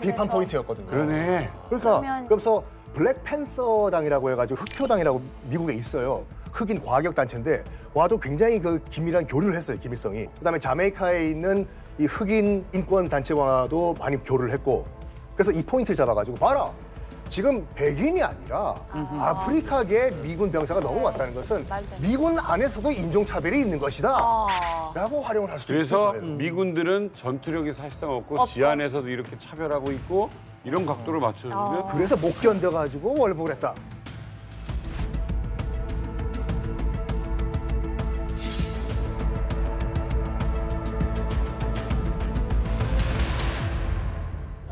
Speaker 18: 비판 포인트였거든요.
Speaker 8: 그러네.
Speaker 18: 그러니까 그러면서 블랙팬서당이라고 해가지고 흑표당이라고 미국에 있어요. 흑인 과격 단체인데 와도 굉장히 그 긴밀한 교류를 했어요, 김일성이. 그다음에 자메이카에 있는 이 흑인 인권 단체와도 많이 교류를 했고 그래서 이 포인트를 잡아가지고 봐라. 지금 백인이 아니라 아프리카계 미군 병사가 넘어왔다는 것은 미군 안에서도 인종차별이 있는 것이다 라고 활용을 할 수도 있을
Speaker 8: 그래서
Speaker 18: 거예요.
Speaker 8: 미군들은 전투력이 사실상 없고 지안에서도 이렇게 차별하고 있고 이런 각도를 맞춰주면
Speaker 18: 그래서 못 견뎌가지고 월북을 했다.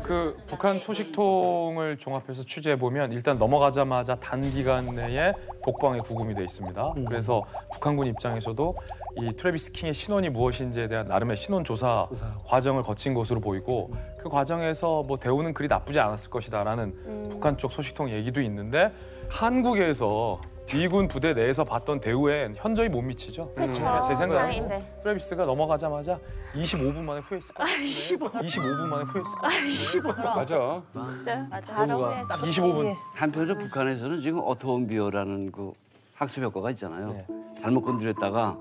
Speaker 10: 그 북한 소식통을 종합해서 취재해 보면 일단 넘어가자마자 단기간 내에 독방에 구금이 돼 있습니다. 그래서 북한군 입장에서도 이 트래비스 킹의 신원이 무엇인지에 대한 나름의 신원 조사 과정을 거친 것으로 보이고 그 과정에서 뭐 대우는 그리 나쁘지 않았을 것이다라는 북한 쪽 소식통 얘기도 있는데 한국에서 미군 부대 내에서 봤던 대우엔 현저히 못 미치죠.
Speaker 3: 그렇죠.
Speaker 10: 제 생각에
Speaker 3: 이제.
Speaker 10: 트래비스가 넘어가자마자 25분 만에 후회했을 것 같은데 25분 만에 후회했을 것 같은데
Speaker 8: 맞아.
Speaker 3: 진짜.
Speaker 10: 딱 25분.
Speaker 22: 한편으로 북한에서는 지금 어토원비어라는 그 학습 효과가 있잖아요. 잘못 건드렸다가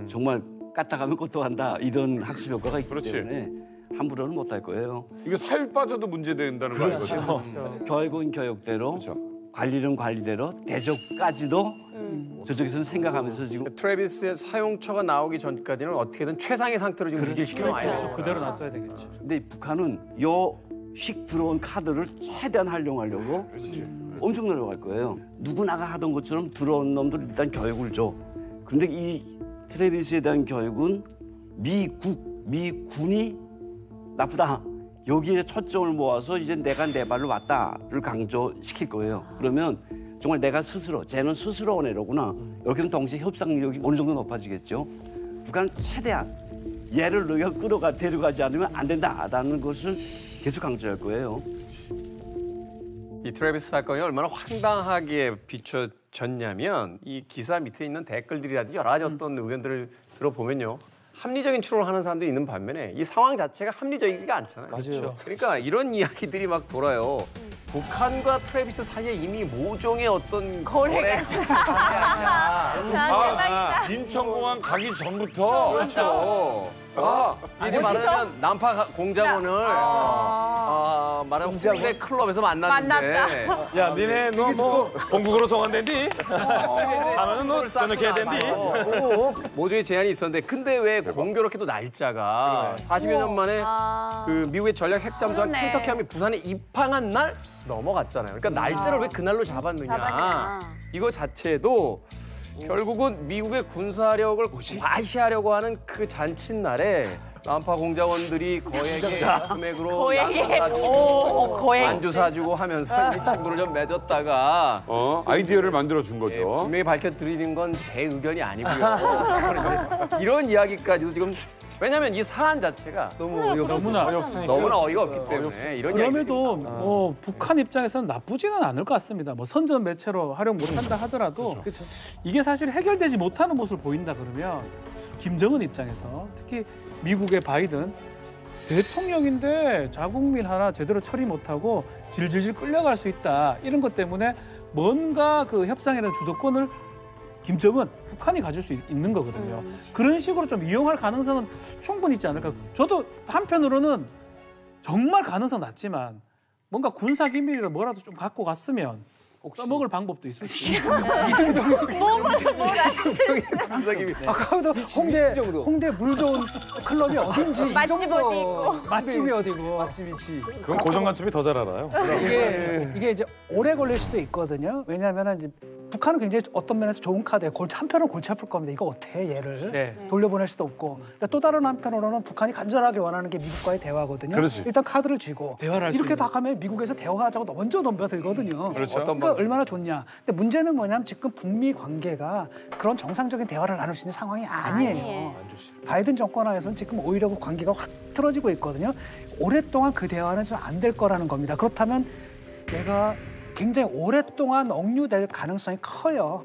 Speaker 22: 정말 까딱하면 꼬떡한다 이런 학습 효과가 있기 때문에 함부로는 못할 거예요.
Speaker 8: 이게 살 빠져도 문제된다는 거 아니거든요.
Speaker 22: 교육은 교육대로, 관리는 관리대로, 대접까지도 저쪽에서는 생각하면서 지금
Speaker 15: 트래비스의 사용처가 나오기 전까지는 어떻게든 최상의 상태로 지금 유지시키면 안 되죠.
Speaker 16: 그대로 놔둬야 되겠죠.
Speaker 22: 근데 북한은 요식 들어온 카드를 최대한 활용하려고 엄청 노력할 거예요. 누구나가 하던 것처럼 들어온 놈들 일단 교육을 줘. 그런데 이 트래비스에 대한 교육은 미군이 나쁘다. 여기에 초점을 모아서 이제 내가 내 발로 왔다를 강조시킬 거예요. 그러면 정말 내가 스스로, 쟤는 스스로 온 애로구나. 여기는 동시에 협상력이 어느 정도 높아지겠죠. 북한은 최대한 얘를 너희가 데려가지 않으면 안 된다라는 것을 계속 강조할 거예요.
Speaker 15: 이 트래비스 사건이 얼마나 황당하게 비춰졌냐면 이 기사 밑에 있는 댓글들이라든지 여러 가지 어떤 의견들을 들어보면요. 합리적인 추론을 하는 사람들이 있는 반면에 이 상황 자체가 합리적이지가 않잖아요.
Speaker 9: 맞아요.
Speaker 15: 그러니까 이런 이야기들이 막 돌아요. 북한과 트래비스 사이에 이미 모종의 어떤 거래가
Speaker 8: 인천공항 가기 전부터
Speaker 15: 그렇죠. 이제 말하자면 난파 공작원을 말하면 홍대 클럽에서 만났는데
Speaker 10: 야, 니네 너 뭐 공국으로 송환된디? 가면은 너 저녁해야 된디?
Speaker 15: 모두의 제안이 있었는데 근데 왜 공교롭게도 날짜가 40여 년 만에 그 미국의 전략 핵잠수함 켄터키함이 부산에 입항한 날 넘어갔잖아요. 그러니까 날짜를 왜 그날로 잡았느냐. 이거 자체도 결국은 미국의 군사력을 과시하려고 하는 그 잔칫날에 난파 공작원들이 거액의 금액으로 안주 사주고 하면서 이 친구를 좀 맺었다가
Speaker 8: 아이디어를 만들어 준 거죠.
Speaker 15: 네, 분명히 밝혀드리는 건 제 의견이 아니고요. 이런 이야기까지도 지금 왜냐하면 이 사안 자체가
Speaker 10: 너무나 어이없으니까.
Speaker 15: 너무나 어이가 없기 때문에 이런
Speaker 16: 그럼에도 북한 입장에서는 나쁘지는 않을 것 같습니다. 뭐 선전 매체로 활용 못한다 하더라도 이게 사실 해결되지 못하는 모습을 보인다 그러면 김정은 입장에서 특히 미국의 바이든 대통령인데 자국민 하나 제대로 처리 못하고 질질질 끌려갈 수 있다. 이런 것 때문에 뭔가 그 협상이라는 주도권을 김정은, 북한이 가질 수 있는 거거든요. 그런 식으로 좀 이용할 가능성은 충분히 있지 않을까. 저도 한편으로는 정말 가능성 낮지만 뭔가 군사기밀이라 뭐라도 좀 갖고 갔으면 써먹을 방법도 있을 수 있어요.
Speaker 17: 아까도 홍대 물 좋은 클럽이 어딘지
Speaker 3: 맛집 어디 있고.
Speaker 17: 맛집이 어디고
Speaker 9: 맛집 위치.
Speaker 10: 그건 고정관집이 더 잘 알아요.
Speaker 17: 이게 이제 오래 걸릴 수도 있거든요. 왜냐하면 이제 북한은 굉장히 어떤 면에서 좋은 카드예요. 한편으로는 골치 아플 겁니다. 이거 어떻게 얘를 돌려보낼 수도 없고. 또 다른 한편으로는 북한이 간절하게 원하는 게 미국과의 대화거든요.
Speaker 10: 그렇지.
Speaker 17: 일단 카드를 쥐고
Speaker 10: 대화를
Speaker 17: 이렇게 다 가면 미국에서 대화하자고 먼저 덤벼들거든요.
Speaker 10: 그렇죠.
Speaker 17: 그러니까 얼마나 좋냐. 근데 문제는 뭐냐면 지금 북미 관계가 그런 정상적인 대화를 나눌 수 있는 상황이 아니에요. 바이든 정권 하에서는 지금 오히려 그 관계가 확 틀어지고 있거든요. 오랫동안 그 대화는 좀 안 될 거라는 겁니다. 그렇다면 내가 굉장히 오랫동안 억류될 가능성이 커요.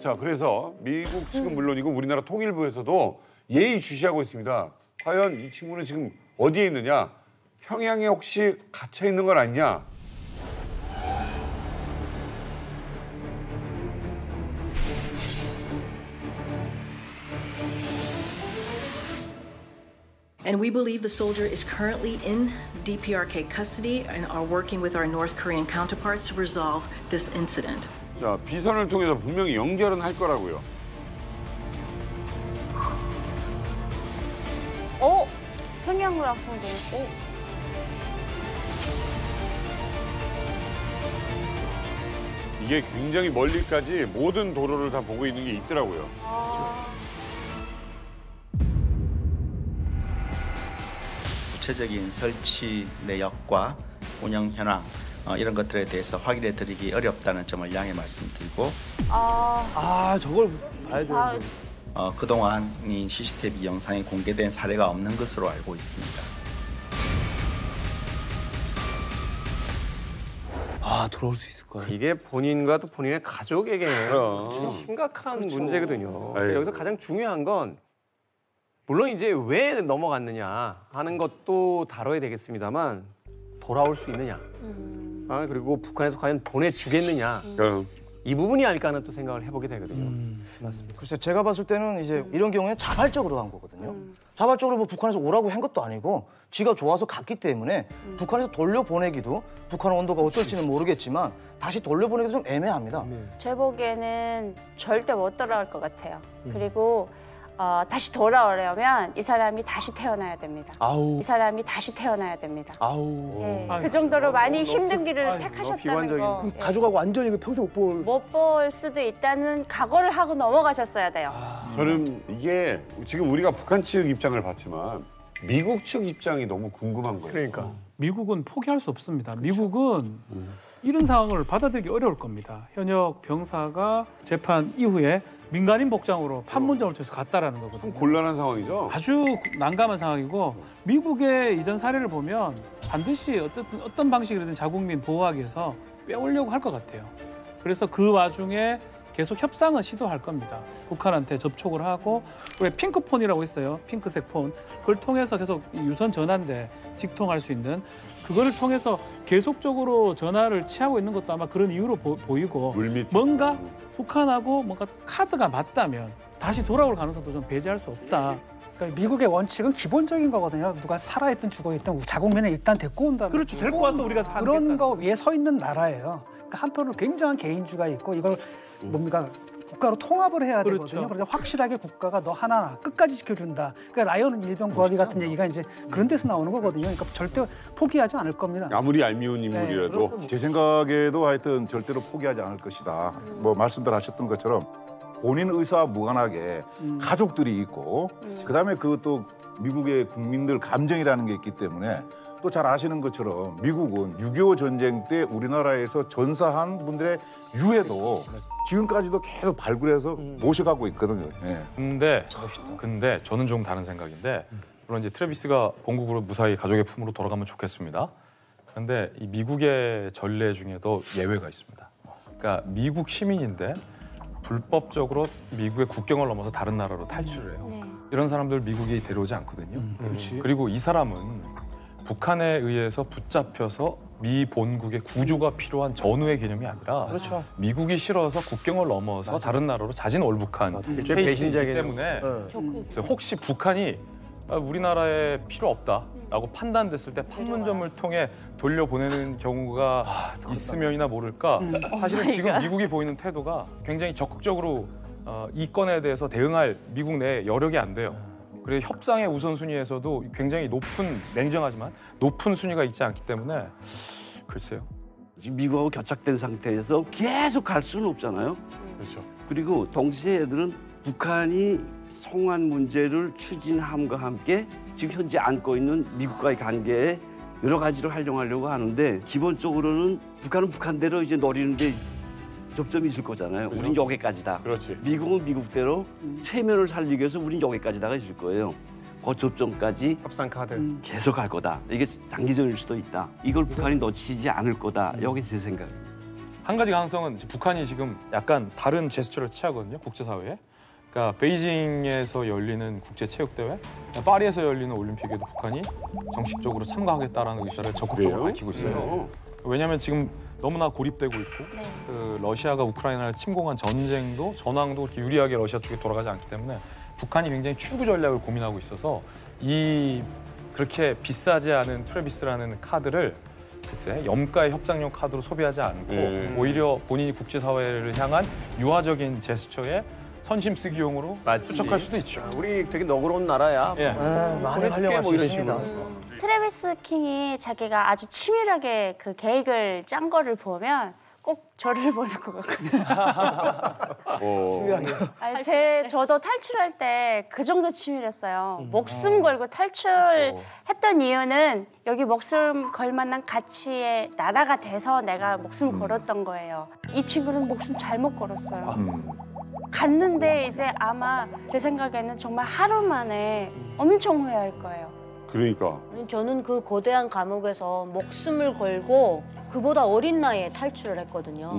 Speaker 8: 자, 그래서 미국 측은 물론이고 우리나라 통일부에서도 예의주시하고 있습니다. 과연 이 친구는 지금 어디에 있느냐? 평양에 혹시 갇혀 있는 건 아니냐?
Speaker 12: And we believe the soldier is currently in DPRK custody and are working with our North Korean counterparts to resolve this incident.
Speaker 8: 자, 비선을 통해서 분명히 연결은 할 거라고요.
Speaker 3: 평양으로 학생도 있고.
Speaker 8: 이게 굉장히 멀리까지 모든 도로를 다 보고 있는 게 있더라고요.
Speaker 13: 구체적인 설치 내역과 운영 현황 이런 것들에 대해서 확인해 드리기 어렵다는 점을 양해 말씀드리고
Speaker 9: 저걸 봐야 되는데.
Speaker 13: 그동안 이 CCTV 영상이 공개된 사례가 없는 것으로 알고 있습니다.
Speaker 9: 돌아올 수 있을 거야.
Speaker 15: 이게 본인과 또 본인의 가족에게
Speaker 8: 그럼.
Speaker 15: 심각한
Speaker 9: 그렇죠.
Speaker 15: 문제거든요.
Speaker 8: 아이고.
Speaker 15: 여기서 가장 중요한 건 물론 이제 왜 넘어갔느냐 하는 것도 다뤄야 되겠습니다만 돌아올 수 있느냐 그리고 북한에서 과연 보내주겠느냐 이 부분이 아닐까 하는 또 생각을 해보게 되거든요. 맞습니다.
Speaker 5: 글쎄 제가 봤을 때는 이제 이런 경우에 자발적으로 한 거거든요. 자발적으로 뭐 북한에서 오라고 한 것도 아니고 지가 좋아서 갔기 때문에 북한에서 돌려보내기도 북한 온도가 어떨지는 모르겠지만 다시 돌려보내기도 좀 애매합니다.
Speaker 3: 제 보기에는 절대 못 돌아올 것 같아요. 그리고 다시 돌아오려면 이 사람이 다시 태어나야 됩니다. 이 사람이 다시 태어나야 됩니다. 그 정도로 많이 힘든 길을 택하셨다는 거.
Speaker 9: 가족하고 완전히 평생
Speaker 3: 못 볼 수도 있다는 각오를 하고 넘어가셨어야 돼요.
Speaker 8: 저는 이게 지금 우리가 북한 측 입장을 봤지만 미국 측 입장이 너무 궁금한 거예요.
Speaker 15: 그러니까.
Speaker 16: 미국은 포기할 수 없습니다. 미국은 이런 상황을 받아들이기 어려울 겁니다. 현역 병사가 재판 이후에 민간인 복장으로 판문점을 통해서 갔다라는 거거든요.
Speaker 8: 곤란한 상황이죠.
Speaker 16: 아주 난감한 상황이고 미국의 이전 사례를 보면 반드시 어떤 방식이든 자국민 보호하기 위해서 빼오려고 할 것 같아요. 그래서 그 와중에 계속 협상은 시도할 겁니다. 북한한테 접촉을 하고 왜 핑크폰이라고 있어요. 핑크색 폰. 그걸 통해서 계속 유선 전화인데 직통할 수 있는 그거를 통해서 계속적으로 전화를 취하고 있는 것도 아마 그런 이유로 보이고 뭔가 북한하고 뭔가 카드가 맞다면 다시 돌아올 가능성도 좀 배제할 수 없다.
Speaker 17: 그러니까 미국의 원칙은 기본적인 거거든요. 누가 살아있든 죽어있든 자국민은 일단 데리고 온다는.
Speaker 16: 그렇죠. 데리고 와서 우리가 다
Speaker 17: 그런 거 위에 서 있는 나라예요. 그러니까 한편으로 굉장한 개인주의가 있고 이걸 뭡니까 국가로 통합을 해야 되거든요. 그래서 확실하게 국가가 너 하나 끝까지 지켜준다. 그러니까 라이언 일병 구하기 같은 얘기가 이제 그런 데서 나오는 거거든요. 그러니까 절대 포기하지 않을 겁니다.
Speaker 8: 아무리 얄미운 인물이라도.
Speaker 11: 제 생각에도 하여튼 절대로 포기하지 않을 것이다. 뭐 말씀들 하셨던 것처럼 본인 의사와 무관하게 가족들이 있고 그다음에 그 또 미국의 국민들 감정이라는 게 있기 때문에 또 잘 아시는 것처럼 미국은 6.25 전쟁 때 우리나라에서 전사한 분들의 유해도 지금까지도 계속 발굴해서 모셔가고 있거든요.
Speaker 10: 근데 저는 좀 다른 생각인데 물론 이제 트래비스가 본국으로 무사히 가족의 품으로 돌아가면 좋겠습니다. 그런데 이 미국의 전례 중에도 예외가 있습니다. 그러니까 미국 시민인데 불법적으로 미국의 국경을 넘어서 다른 나라로 탈출을 해요. 이런 사람들 미국이 데려오지 않거든요. 그리고 이 사람은 북한에 의해서 붙잡혀서 미 본국의 구조가 필요한 전우의 개념이 아니라 미국이 싫어서 국경을 넘어서 다른 나라로 자진 월북한 케이스이기 때문에 혹시 북한이 우리나라에 필요 없다라고 판단됐을 때 판문점을 통해 돌려보내는 경우가 있으면이나 모를까 사실은 지금 미국이 보이는 태도가 굉장히 적극적으로 이 건에 대해서 대응할 미국 내 여력이 안 돼요. 그래서 협상의 우선순위에서도 굉장히 냉정하지만 높은 순위가 있지 않기 때문에 글쎄요.
Speaker 22: 지금 미국하고 겨착된 상태에서 계속 갈 수는 없잖아요.
Speaker 8: 그렇죠.
Speaker 22: 그리고 동시에 애들은 북한이 송환 문제를 추진함과 함께 지금 현재 안고 있는 미국과의 관계에 여러 가지로 활용하려고 하는데 기본적으로는 북한은 북한대로 이제 노리는데 접점이 있을 거잖아요. 우린 여기까지다.
Speaker 8: 그렇지.
Speaker 22: 미국은 미국대로 체면을 살리기 위해서 우린 여기까지다가 있을 거예요. 그 접점까지
Speaker 15: 협상 카드
Speaker 22: 계속 갈 거다. 이게 장기전일 수도 있다. 이걸 북한이 놓치지 않을 거다. 여기 제 생각.
Speaker 10: 한 가지 가능성은 북한이 지금 약간 다른 제스처를 취하거든요. 국제사회에. 그러니까 베이징에서 열리는 국제체육대회, 파리에서 열리는 올림픽에도 북한이 정식적으로 참가하겠다라는 의사를 적극적으로 밝히고 있어요. 왜냐하면 지금 너무나 고립되고 있고 그 러시아가 우크라이나를 침공한 전쟁도 전황도 그렇게 유리하게 러시아 쪽에 돌아가지 않기 때문에 북한이 굉장히 출구 전략을 고민하고 있어서 이 그렇게 비싸지 않은 트래비스라는 카드를 글쎄 염가의 협상용 카드로 소비하지 않고 오히려 본인이 국제사회를 향한 유화적인 제스처에 선심 쓰기용으로 투척할 수도 있죠.
Speaker 15: 우리 되게 너그러운 나라야.
Speaker 10: 예.
Speaker 5: 많이 활용할 수 있습니다.
Speaker 3: 트래비스 킹이 자기가 아주 치밀하게 그 계획을 짠 거를 보면 꼭 저를 보는 것 같거든요. 아니, 저도 탈출할 때 그 정도 치밀했어요. 목숨 걸고 탈출했던 이유는 여기 목숨 걸 만한 가치의 나라가 돼서 내가 목숨 걸었던 거예요. 이 친구는 목숨 잘못 걸었어요. 갔는데 이제 아마 제 생각에는 정말 하루 만에 엄청 후회할 거예요.
Speaker 8: 그러니까.
Speaker 4: 저는 그 거대한 감옥에서 목숨을 걸고 그보다 어린 나이에 탈출을 했거든요.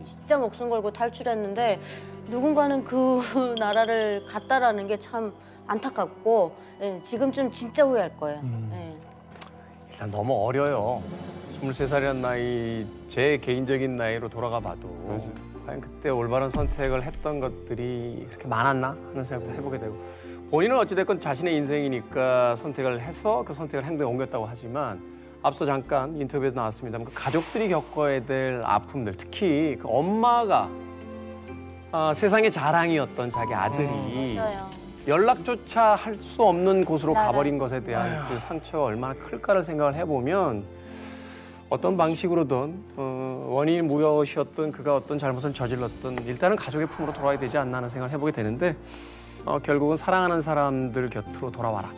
Speaker 4: 진짜 목숨 걸고 탈출했는데 누군가는 그 나라를 갔다라는 게 참 안타깝고 지금쯤 진짜 후회할 거예요.
Speaker 15: 일단 너무 어려요. 23살이라는 나이, 제 개인적인 나이로 돌아가 봐도 과연 그때 올바른 선택을 했던 것들이 그렇게 많았나 하는 생각도 해보게 되고 본인은 어찌됐건 자신의 인생이니까 선택을 해서 그 선택을 행동에 옮겼다고 하지만 앞서 잠깐 인터뷰에서 나왔습니다만 그 가족들이 겪어야 될 아픔들 특히 그 엄마가 세상의 자랑이었던 자기 아들이 연락조차 할 수 없는 곳으로 가버린 것에 대한 그 상처가 얼마나 클까를 생각을 해보면 어떤 방식으로든 원인이 무엇이었든 그가 어떤 잘못을 저질렀든 일단은 가족의 품으로 돌아와야 되지 않나 하는 생각을 해보게 되는데 결국은 사랑하는 사람들 곁으로 돌아와라.